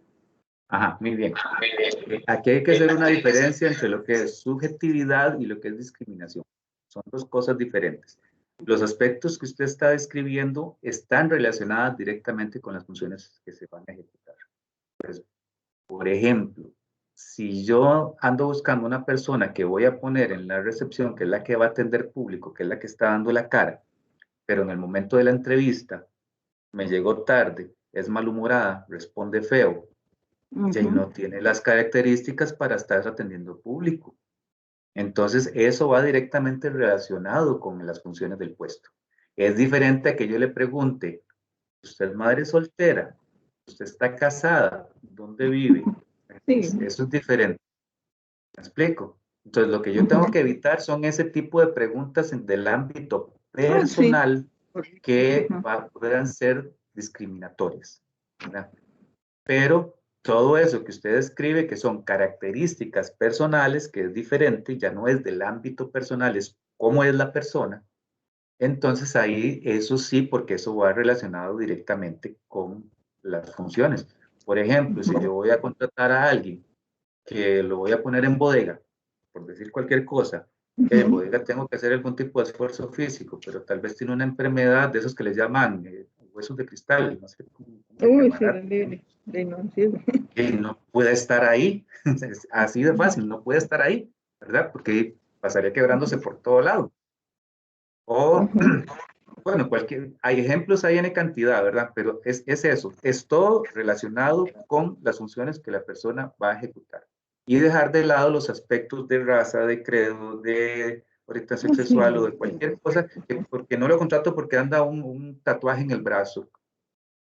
Ajá, muy bien. Aquí hay que hacer una diferencia entre lo que es subjetividad y lo que es discriminación. Son dos cosas diferentes. Los aspectos que usted está describiendo están relacionados directamente con las funciones que se van a ejecutar. Pues, por ejemplo, si yo ando buscando una persona que voy a poner en la recepción, que es la que va a atender público, que es la que está dando la cara, pero en el momento de la entrevista me llegó tarde, es malhumorada, responde feo, y no tiene las características para estar atendiendo público. Entonces, eso va directamente relacionado con las funciones del puesto. Es diferente a que yo le pregunte, ¿usted es madre soltera? ¿Usted está casada? ¿Dónde vive? Sí. Eso es diferente. ¿Me explico? Entonces, lo que yo tengo que evitar son ese tipo de preguntas del ámbito personal que puedan ser discriminatorias, ¿verdad? Pero todo eso que usted escribe, que son características personales, que es diferente, ya no es del ámbito personal, es cómo es la persona, entonces ahí eso sí, porque eso va relacionado directamente con las funciones. Por ejemplo, si yo voy a contratar a alguien que lo voy a poner en bodega, por decir cualquier cosa, en bodega tengo que hacer algún tipo de esfuerzo físico, pero tal vez tiene una enfermedad de esos que les llaman huesos de cristal, no sé cómo que no puede estar ahí, así de fácil, no puede estar ahí, ¿verdad? Porque pasaría quebrándose por todo lado. O, bueno, hay ejemplos ahí en cantidad, ¿verdad? Pero es eso, es todo relacionado con las funciones que la persona va a ejecutar. Y dejar de lado los aspectos de raza, de credo, de orientación sexual o de cualquier cosa, porque no lo contrato porque anda un tatuaje en el brazo.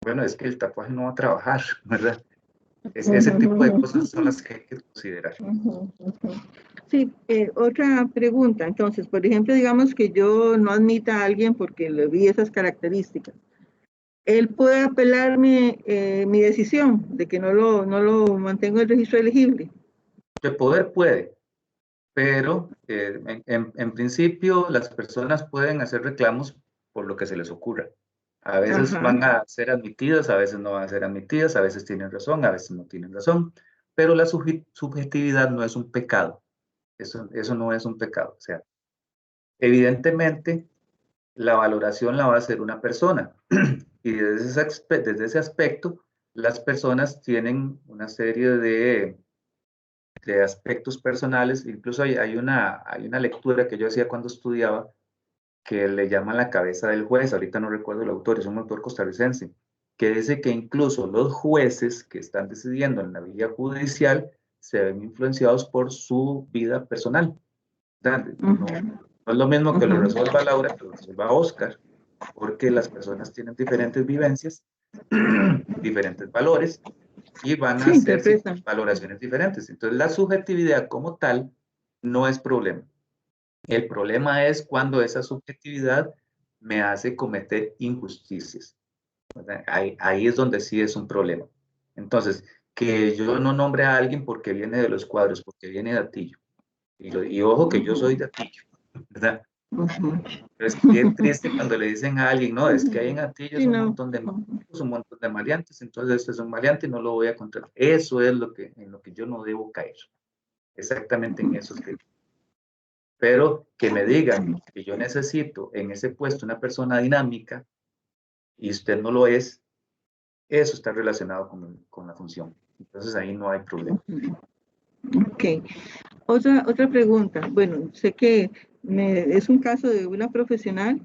Bueno, es que el tatuaje no va a trabajar, ¿verdad? Ese tipo de cosas son las que hay que considerar. Sí, otra pregunta. Entonces, por ejemplo, digamos que yo no admita a alguien porque le vi esas características. ¿Él puede apelarme mi decisión de que no lo mantengo en el registro elegible? De poder puede, pero en principio las personas pueden hacer reclamos por lo que se les ocurra. A veces van a ser admitidas, a veces no van a ser admitidas, a veces tienen razón, a veces no tienen razón, pero la subjetividad no es un pecado. Eso no es un pecado. O sea, evidentemente la valoración la va a hacer una persona y desde ese aspecto las personas tienen una serie de aspectos personales. Incluso hay una lectura que yo hacía cuando estudiaba que le llaman la cabeza del juez, ahorita no recuerdo el autor, es un autor costarricense, que dice que incluso los jueces que están decidiendo en la vía judicial se ven influenciados por su vida personal. No es lo mismo que lo resuelva Laura que lo resuelva Oscar, porque las personas tienen diferentes vivencias, diferentes valores, y van a hacer valoraciones diferentes. Entonces, la subjetividad como tal no es problema. El problema es cuando esa subjetividad me hace cometer injusticias. Ahí es donde sí es un problema. Entonces, que yo no nombre a alguien porque viene de los cuadros, porque viene de Atillo. Y ojo que yo soy de Atillo, ¿verdad? Pero es bien triste cuando le dicen a alguien, no, es que hay en Atillo un montón de un montón de maleantes, entonces este es un maleante y no lo voy a contratar. Eso es en lo que yo no debo caer. Exactamente en eso que... Pero que me digan que yo necesito en ese puesto una persona dinámica y usted no lo es, eso está relacionado con la función. Entonces ahí no hay problema. Ok. Otra pregunta. Bueno, sé que es un caso de una profesional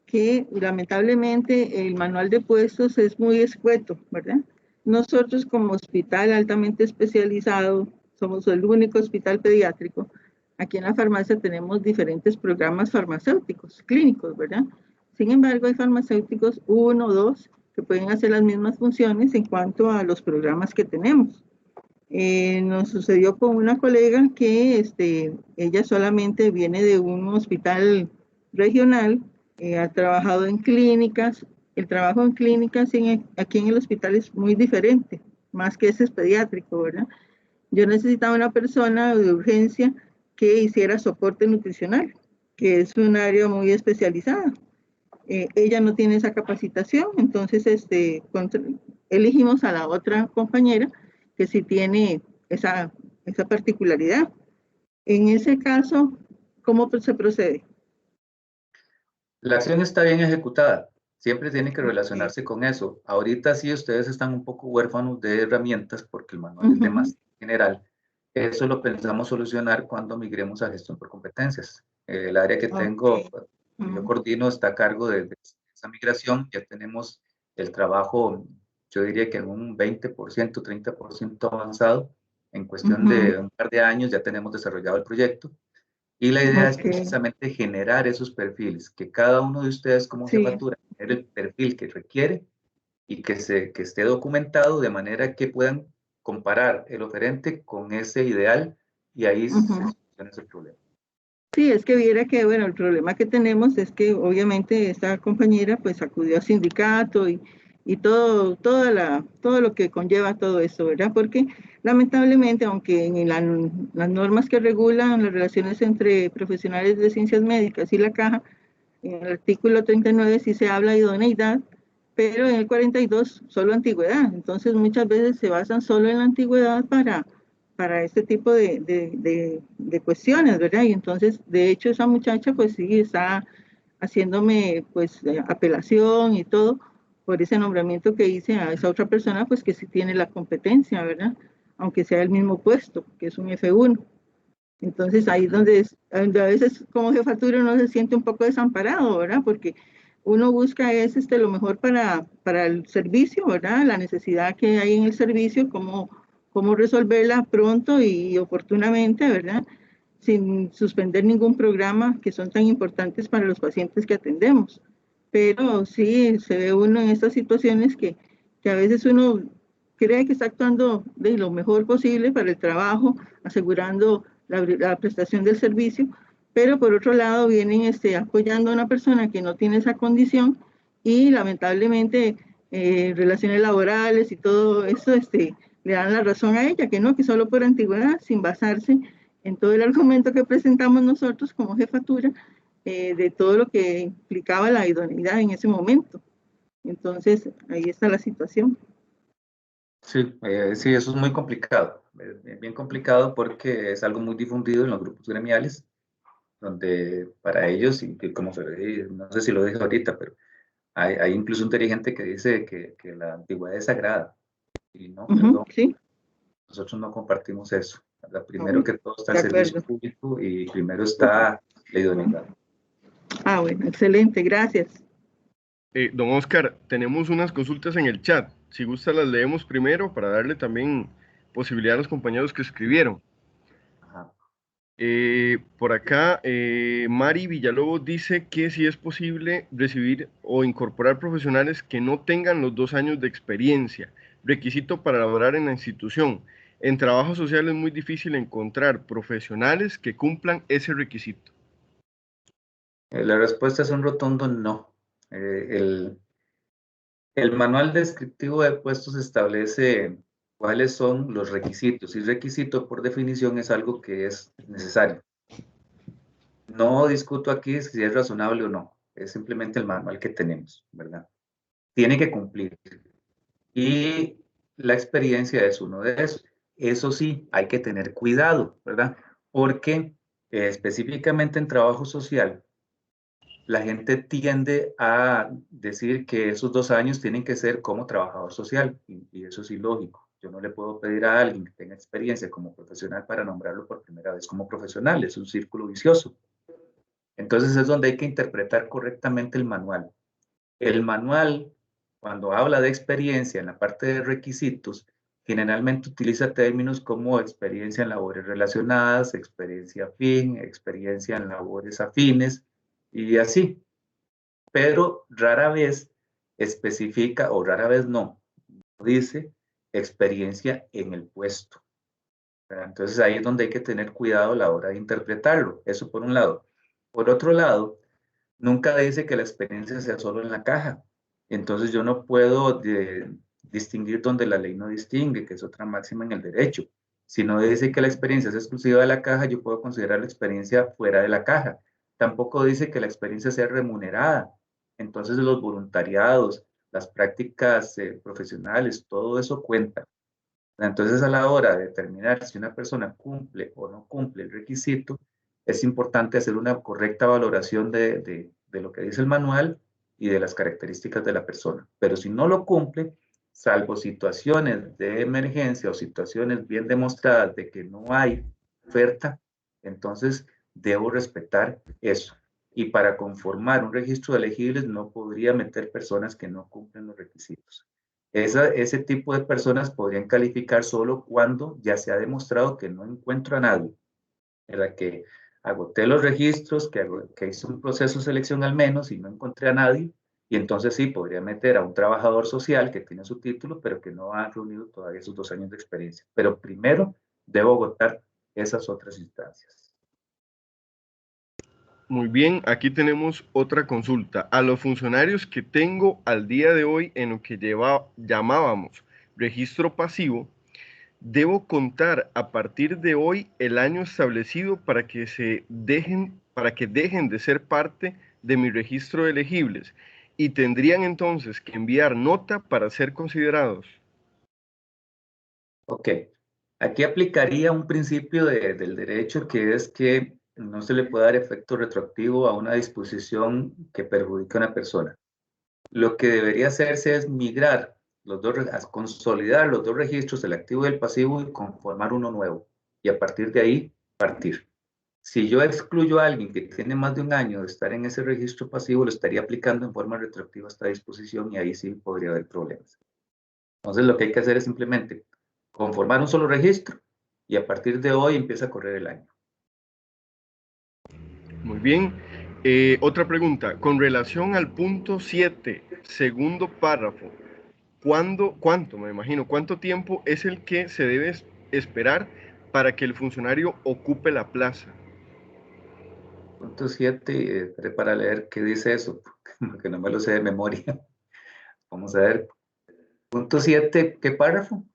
que lamentablemente el manual de puestos es muy escueto, ¿verdad? Nosotros como hospital altamente especializado, somos el único hospital pediátrico. Aquí en la farmacia tenemos diferentes programas farmacéuticos, clínicos, ¿verdad? Sin embargo, hay farmacéuticos, 1 o 2, que pueden hacer las mismas funciones en cuanto a los programas que tenemos. Nos sucedió con una colega que ella solamente viene de un hospital regional, ha trabajado en clínicas. El trabajo en clínicas aquí en el hospital es muy diferente, más que ese es pediátrico, ¿verdad? Yo necesitaba una persona de urgencia que hiciera soporte nutricional, que es un área muy especializada. Ella no tiene esa capacitación, entonces elegimos a la otra compañera que sí tiene esa particularidad. En ese caso, ¿cómo se procede? La acción está bien ejecutada, siempre tiene que relacionarse con eso. Ahorita sí ustedes están un poco huérfanos de herramientas porque el manual es de más general. Eso lo pensamos solucionar cuando migremos a gestión por competencias. El área que tengo, yo coordino, está a cargo de esa migración. Ya tenemos el trabajo, yo diría que en un 20%, 30% avanzado. En cuestión de un par de años ya tenemos desarrollado el proyecto. Y la idea es precisamente generar esos perfiles, que cada uno de ustedes como jefatura genere el perfil que requiere y que esté documentado de manera que puedan comparar el oferente con ese ideal y ahí se soluciona ese problema. Sí, es que viera que, bueno, el problema que tenemos es que obviamente esta compañera pues acudió a sindicato y todo lo que conlleva todo eso, ¿verdad? Porque lamentablemente, aunque en las normas que regulan las relaciones entre profesionales de ciencias médicas y la caja, en el artículo 39 sí se habla de idoneidad, pero en el 42 solo antigüedad. Entonces muchas veces se basan solo en la antigüedad para este tipo de cuestiones, ¿verdad? Y entonces, de hecho, esa muchacha pues sí está haciéndome pues apelación y todo por ese nombramiento que hice a esa otra persona pues que sí tiene la competencia, ¿verdad? Aunque sea el mismo puesto, que es un F1. Entonces ahí donde a veces como jefatura uno se siente un poco desamparado, ¿verdad? Porque uno busca lo mejor para el servicio, ¿verdad? La necesidad que hay en el servicio, cómo resolverla pronto y oportunamente, ¿verdad? Sin suspender ningún programa que son tan importantes para los pacientes que atendemos. Pero sí, se ve uno en estas situaciones que a veces uno cree que está actuando de lo mejor posible para el trabajo, asegurando la prestación del servicio, pero por otro lado vienen apoyando a una persona que no tiene esa condición y lamentablemente relaciones laborales y todo eso le dan la razón a ella, que no, que solo por antigüedad, sin basarse en todo el argumento que presentamos nosotros como jefatura, de todo lo que implicaba la idoneidad en ese momento. Entonces, ahí está la situación. Sí, sí, eso es muy complicado, bien complicado porque es algo muy difundido en los grupos gremiales, donde para ellos, y como no sé si lo dije ahorita, pero hay incluso un dirigente que dice que la antigüedad es sagrada, y no, perdón, Sí. nosotros no compartimos eso. Primero que todo está el De servicio acuerdo. público y primero está la idoneidad. Bueno, excelente, gracias. Don Oscar, tenemos unas consultas en el chat. Si gusta las leemos primero para darle también posibilidad a los compañeros que escribieron. Ajá. Por acá, Mari Villalobos dice que si es posible recibir o incorporar profesionales que no tengan los 2 años de experiencia, requisito para laborar en la institución. En trabajo social es muy difícil encontrar profesionales que cumplan ese requisito. La respuesta es un rotundo no. El manual descriptivo de puestos establece cuáles son los requisitos, y requisito por definición es algo que es necesario. No discuto aquí si es razonable o no, es simplemente el manual que tenemos, ¿verdad? Tiene que cumplir. Y la experiencia es uno de esos. Eso sí, hay que tener cuidado, ¿verdad? Porque específicamente en trabajo social, la gente tiende a decir que esos 2 años tienen que ser como trabajador social, y eso es ilógico. Yo no le puedo pedir a alguien que tenga experiencia como profesional para nombrarlo por primera vez como profesional, es un círculo vicioso. Entonces es donde hay que interpretar correctamente el manual. El manual, cuando habla de experiencia en la parte de requisitos, generalmente utiliza términos como experiencia en labores relacionadas, experiencia afín, experiencia en labores afines, y así. pero rara vez especifica, o rara vez no, dice experiencia en el puesto. Entonces ahí es donde hay que tener cuidado a la hora de interpretarlo. Eso por un lado. Por otro lado, nunca dice que la experiencia sea solo en la caja. Entonces yo no puedo distinguir donde la ley no distingue, que es otra máxima en el derecho. Si no dice que la experiencia es exclusiva de la caja, yo puedo considerar la experiencia fuera de la caja. Tampoco dice que la experiencia sea remunerada. Entonces los voluntariados, las prácticas profesionales, todo eso cuenta. Entonces, a la hora de determinar si una persona cumple o no cumple el requisito, es importante hacer una correcta valoración de lo que dice el manual y de las características de la persona. Pero si no lo cumple, salvo situaciones de emergencia o situaciones bien demostradas de que no hay oferta, entonces debo respetar eso. Y para conformar un registro de elegibles no podría meter personas que no cumplen los requisitos. Ese tipo de personas podrían calificar solo cuando ya se ha demostrado que no encuentro a nadie, en la que agoté los registros, que hice un proceso de selección al menos y no encontré a nadie, y entonces sí, podría meter a un trabajador social que tiene su título, pero que no ha reunido todavía esos 2 años de experiencia. Pero primero debo agotar esas otras instancias. Muy bien, aquí tenemos otra consulta. A los funcionarios que tengo al día de hoy en lo que llamábamos registro pasivo, debo contar a partir de hoy el año establecido para que dejen de ser parte de mi registro de elegibles y tendrían entonces que enviar nota para ser considerados. Ok, aquí aplicaría un principio del derecho que es que no se le puede dar efecto retroactivo a una disposición que perjudica a una persona. Lo que debería hacerse es migrar consolidar los 2 registros, el activo y el pasivo, y conformar uno nuevo. Y a partir de ahí, partir. Si yo excluyo a alguien que tiene más de 1 año de estar en ese registro pasivo, lo estaría aplicando en forma retroactiva esta disposición y ahí sí podría haber problemas. Entonces, lo que hay que hacer es simplemente conformar un solo registro y a partir de hoy empieza a correr el año. Muy bien. Otra pregunta. Con relación al punto 7, segundo párrafo, ¿cuánto tiempo es el que se debe esperar para que el funcionario ocupe la plaza? Punto 7, para leer qué dice eso, porque no me lo sé de memoria. Vamos a ver. Punto 7, ¿qué párrafo?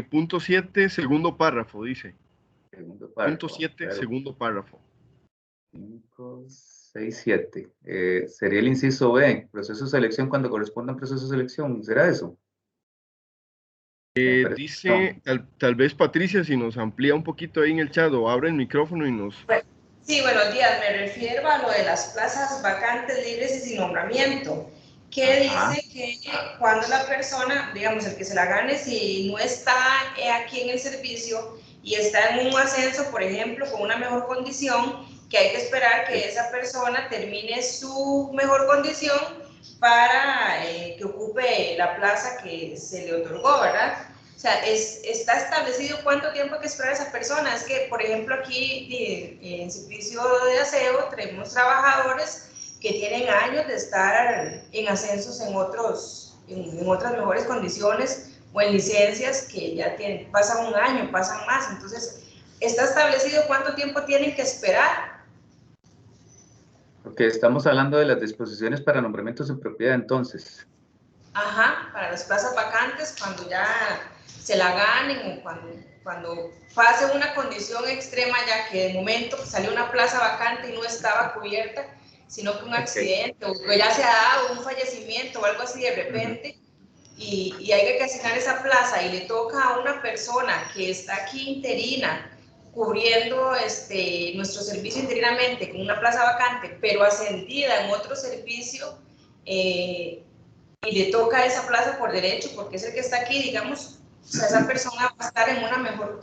Punto 7, segundo párrafo, dice. Segundo Punto párrafo. 7, segundo párrafo. 5, 6, 7. Sería el inciso B, proceso de selección cuando corresponda a un proceso de selección. ¿Será eso? No, Dice, tal vez Patricia, si nos amplía un poquito ahí en el chat o abre el micrófono y nos... Sí, buenos días. Me refiero a lo de las plazas vacantes, libres y sin nombramiento, que dice que cuando la persona, digamos, el que se la gane, si no está aquí en el servicio y está en un ascenso, por ejemplo, con una mejor condición, que hay que esperar que esa persona termine su mejor condición para que ocupe la plaza que se le otorgó, ¿verdad? O sea, está establecido cuánto tiempo hay que esperar a esa persona. Es que, por ejemplo, aquí en servicio de aseo tenemos trabajadores que tienen años de estar en ascensos en otras mejores condiciones o en licencias que ya pasan 1 año, pasan más. Entonces, ¿está establecido cuánto tiempo tienen que esperar? Porque estamos hablando de las disposiciones para nombramientos en propiedad, entonces. Ajá, para las plazas vacantes, cuando ya se la ganen o cuando pase una condición extrema, ya que de momento salió una plaza vacante y no estaba cubierta, sino que un accidente o que ya se ha dado un fallecimiento o algo así de repente, y hay que asignar esa plaza y le toca a una persona que está aquí interina, cubriendo nuestro servicio interinamente con una plaza vacante, pero ascendida en otro servicio, y le toca esa plaza por derecho, porque es el que está aquí, digamos, o sea, esa persona va a estar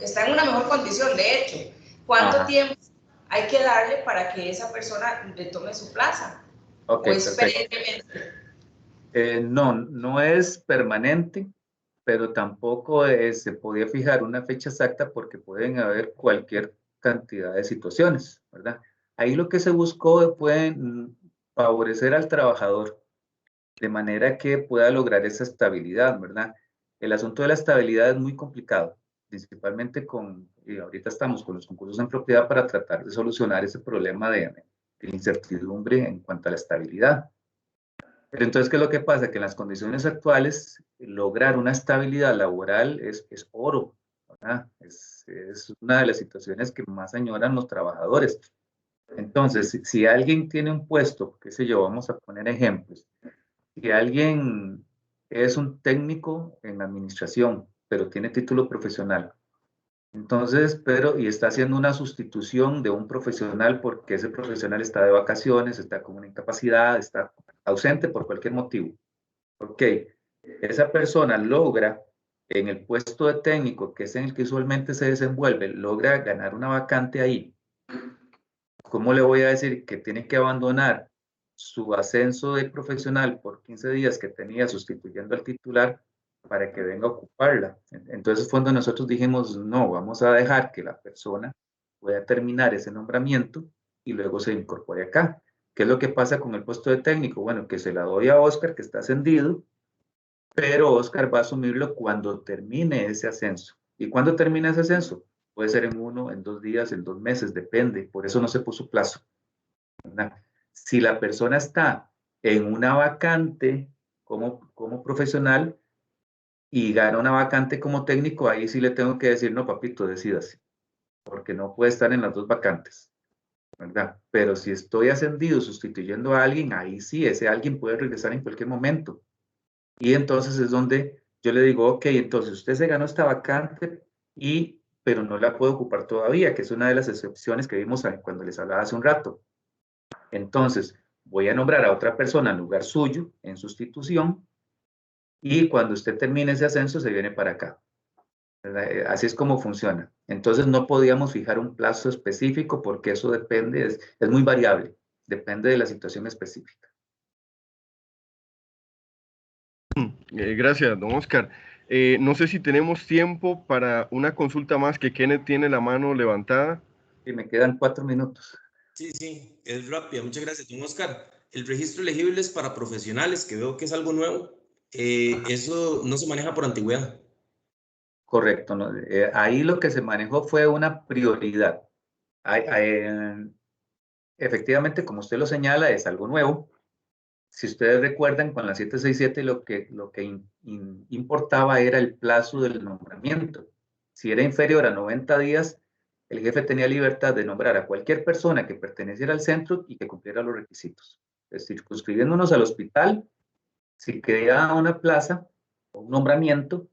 está en una mejor condición, de hecho. ¿Cuánto tiempo hay que darle para que esa persona le tome su plaza? Ok, ¿O es perennemente? No es permanente, pero tampoco se podía fijar una fecha exacta porque pueden haber cualquier cantidad de situaciones, ¿verdad? Ahí lo que se buscó fue favorecer al trabajador de manera que pueda lograr esa estabilidad, ¿verdad? El asunto de la estabilidad es muy complicado, principalmente y ahorita estamos con los concursos en propiedad para tratar de solucionar ese problema de incertidumbre en cuanto a la estabilidad. Pero entonces, ¿qué es lo que pasa? Que en las condiciones actuales, lograr una estabilidad laboral es oro, ¿verdad? Es una de las situaciones que más añoran los trabajadores. Entonces, si alguien tiene un puesto, qué sé yo, vamos a poner ejemplos. Si alguien es un técnico en administración, pero tiene título profesional, entonces, y está haciendo una sustitución de un profesional porque ese profesional está de vacaciones, está con una incapacidad, está ausente por cualquier motivo. Ok, esa persona logra en el puesto de técnico, que es en el que usualmente se desenvuelve, logra ganar una vacante ahí. ¿Cómo le voy a decir que tiene que abandonar su ascenso de profesional por 15 días que tenía sustituyendo al titular para que venga a ocuparla? Entonces fue cuando nosotros dijimos, no, vamos a dejar que la persona pueda terminar ese nombramiento y luego se incorpore acá. ¿Qué es lo que pasa con el puesto de técnico? Bueno, que se la doy a Oscar, que está ascendido, pero Oscar va a asumirlo cuando termine ese ascenso. ¿Y cuándo termina ese ascenso? Puede ser en 1, en 2 días, en 2 meses, depende. Por eso no se puso plazo, ¿verdad? Si la persona está en una vacante como profesional y gana una vacante como técnico, ahí sí le tengo que decir, no, papito, decídase, porque no puede estar en las 2 vacantes, ¿verdad? Pero si estoy ascendido sustituyendo a alguien, ahí sí, ese alguien puede regresar en cualquier momento. Y entonces es donde yo le digo, ok, entonces usted se ganó esta vacante, pero no la puede ocupar todavía, que es una de las excepciones que vimos cuando les hablaba hace un rato. Entonces, voy a nombrar a otra persona en lugar suyo, en sustitución, y cuando usted termine ese ascenso, se viene para acá. Así es como funciona. Entonces, no podíamos fijar un plazo específico porque eso depende, es muy variable, depende de la situación específica. Gracias, don Oscar. No sé si tenemos tiempo para una consulta más que Kenneth tiene la mano levantada. Y me quedan 4 minutos. Sí, es rápida. Muchas gracias, don Oscar. El registro elegible es para profesionales, que veo que es algo nuevo. Eso no se maneja por antigüedad. Correcto, ¿no? Ahí lo que se manejó fue una prioridad. Efectivamente, como usted lo señala, es algo nuevo. Si ustedes recuerdan, con la 767 lo que importaba era el plazo del nombramiento. Si era inferior a 90 días, el jefe tenía libertad de nombrar a cualquier persona que perteneciera al centro y que cumpliera los requisitos. Es decir, circunscribiéndonos al hospital, si quería una plaza o un nombramiento,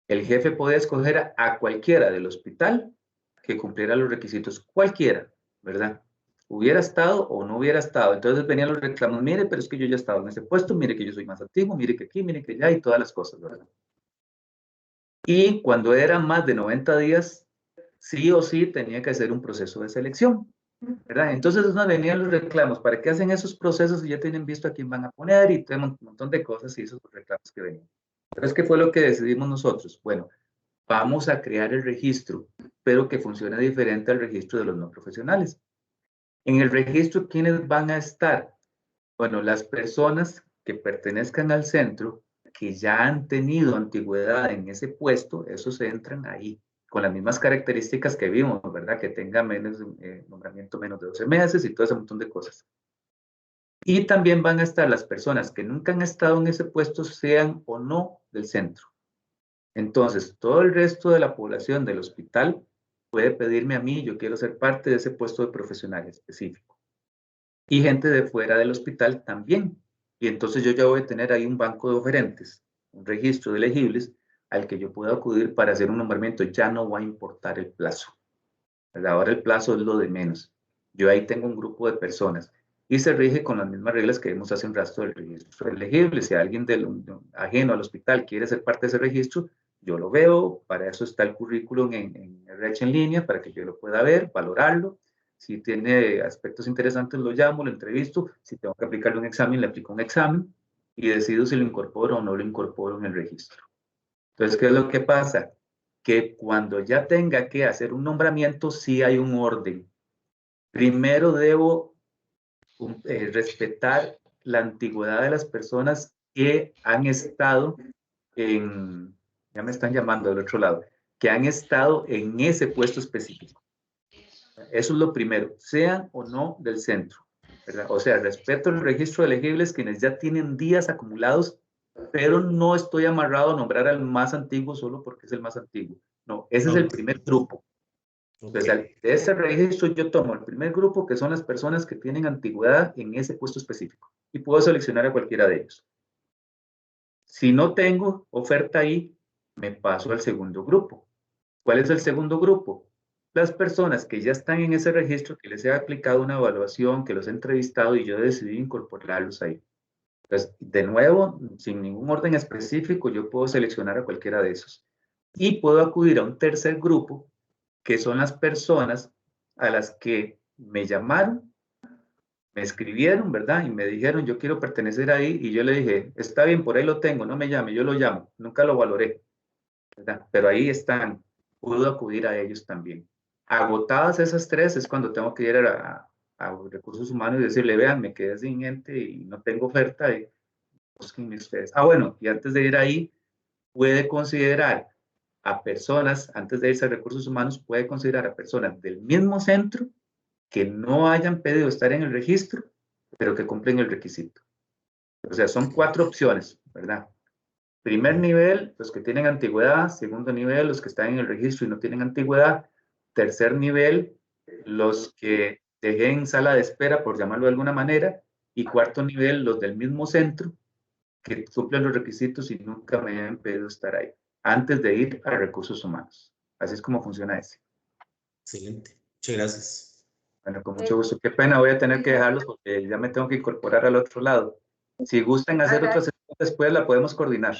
el jefe podía escoger a cualquiera del hospital que cumpliera los requisitos, cualquiera, ¿verdad? Hubiera estado o no hubiera estado. Entonces venían los reclamos, mire, pero es que yo ya he estado en ese puesto, mire que yo soy más antiguo, mire que aquí, mire que allá y todas las cosas, ¿verdad? Y cuando eran más de 90 días, sí o sí tenía que hacer un proceso de selección, ¿verdad? Entonces nos venían los reclamos, ¿para qué hacen esos procesos si ya tienen visto a quién van a poner y un montón de cosas y esos reclamos que venían? Entonces, ¿qué fue lo que decidimos nosotros? Bueno, vamos a crear el registro, pero que funcione diferente al registro de los no profesionales. En el registro, ¿quiénes van a estar? Bueno, las personas que pertenezcan al centro, que ya han tenido antigüedad en ese puesto, esos entran ahí, con las mismas características que vimos, ¿verdad? Que tenga nombramiento menos de 12 meses y todo ese montón de cosas. Y también van a estar las personas que nunca han estado en ese puesto, sean o no del centro. Entonces, todo el resto de la población del hospital puede pedirme a mí, yo quiero ser parte de ese puesto de profesional específico. Y gente de fuera del hospital también. Y entonces yo ya voy a tener ahí un banco de oferentes, un registro de elegibles al que yo pueda acudir para hacer un nombramiento. Ya no va a importar el plazo. Ahora el plazo es lo de menos. Yo ahí tengo un grupo de personas y se rige con las mismas reglas que vimos hace un rato del registro elegible. Si alguien ajeno al hospital quiere ser parte de ese registro, yo lo veo. Para eso está el currículum en RH en línea, para que yo lo pueda ver, valorarlo. Si tiene aspectos interesantes, lo llamo, lo entrevisto. Si tengo que aplicarle un examen, le aplico un examen y decido si lo incorporo o no lo incorporo en el registro. Entonces, ¿qué es lo que pasa? Que cuando ya tenga que hacer un nombramiento, sí hay un orden. Primero debo respetar la antigüedad de las personas que han estado en, ya me están llamando del otro lado, que han estado en ese puesto específico. Eso es lo primero, sean o no del centro, ¿verdad? O sea, respeto el registro de elegibles quienes ya tienen días acumulados, pero no estoy amarrado a nombrar al más antiguo solo porque es el más antiguo. No, ese es el primer grupo. Entonces, de ese registro yo tomo el primer grupo, que son las personas que tienen antigüedad en ese puesto específico, y puedo seleccionar a cualquiera de ellos. Si no tengo oferta ahí, me paso al segundo grupo. ¿Cuál es el segundo grupo? Las personas que ya están en ese registro, que les he aplicado una evaluación, que los he entrevistado y yo decidí incorporarlos ahí. Entonces, de nuevo, sin ningún orden específico, yo puedo seleccionar a cualquiera de esos. Y puedo acudir a un tercer grupo, que son las personas a las que me llamaron, me escribieron, ¿verdad? Y me dijeron, yo quiero pertenecer ahí, y yo le dije, está bien, por ahí lo tengo, no me llame, yo lo llamo, nunca lo valoré, ¿verdad? Pero ahí están, puedo acudir a ellos también. Agotadas esas tres es cuando tengo que ir a recursos humanos y decirle, vean, me quedé sin gente y no tengo oferta, y búsquenme ustedes. Ah, bueno, y antes de ir ahí, puede considerar a personas, antes de irse a recursos humanos, puede considerar a personas del mismo centro que no hayan pedido estar en el registro, pero que cumplen el requisito. O sea, son 4 opciones, ¿verdad? Primer nivel, los que tienen antigüedad. Segundo nivel, los que están en el registro y no tienen antigüedad. Tercer nivel, los que dejé en sala de espera, por llamarlo de alguna manera. Y cuarto nivel, los del mismo centro, que cumplen los requisitos y nunca me han pedido estar ahí, antes de ir a recursos humanos. Así es como funciona ese. Excelente. Muchas gracias. Bueno, con mucho gusto. Qué pena, voy a tener que dejarlos porque ya me tengo que incorporar al otro lado. Si gustan hacer otra sesión después, la podemos coordinar.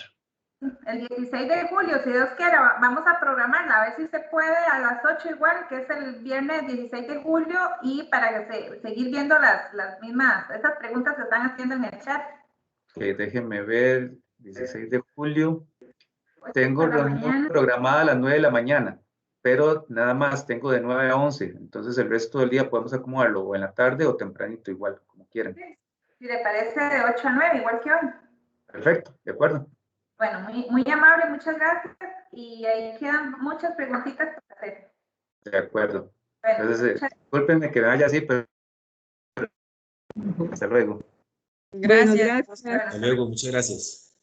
El 16 de julio, si Dios quiere, vamos a programarla, a ver si se puede a las 8 igual, que es el viernes 16 de julio, y para que seguir viendo las mismas, esas preguntas se están haciendo en el chat. Déjenme ver, 16 de julio. Tengo reunión programada a las 9 de la mañana, pero nada más tengo de 9 a 11, entonces el resto del día podemos acomodarlo o en la tarde o tempranito, igual, como quieran. Si le parece, de 8 a 9, igual que hoy. Perfecto, de acuerdo. Bueno, muy amable, muchas gracias, y ahí quedan muchas preguntitas para hacer. De acuerdo. Bueno, Entonces, discúlpenme que me vaya así, pero hasta luego. Gracias. Bueno, gracias. Hasta luego, muchas gracias.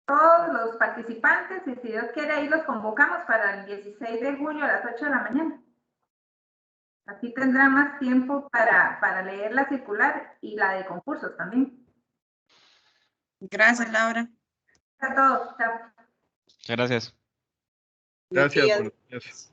Todos los participantes, y si Dios quiere, ahí los convocamos para el 16 de julio a las 8 de la mañana. Así tendrá más tiempo para leer la circular y la de concursos también. Gracias, Laura. A todos, chao. Muchas gracias. Gracias. Buenos días.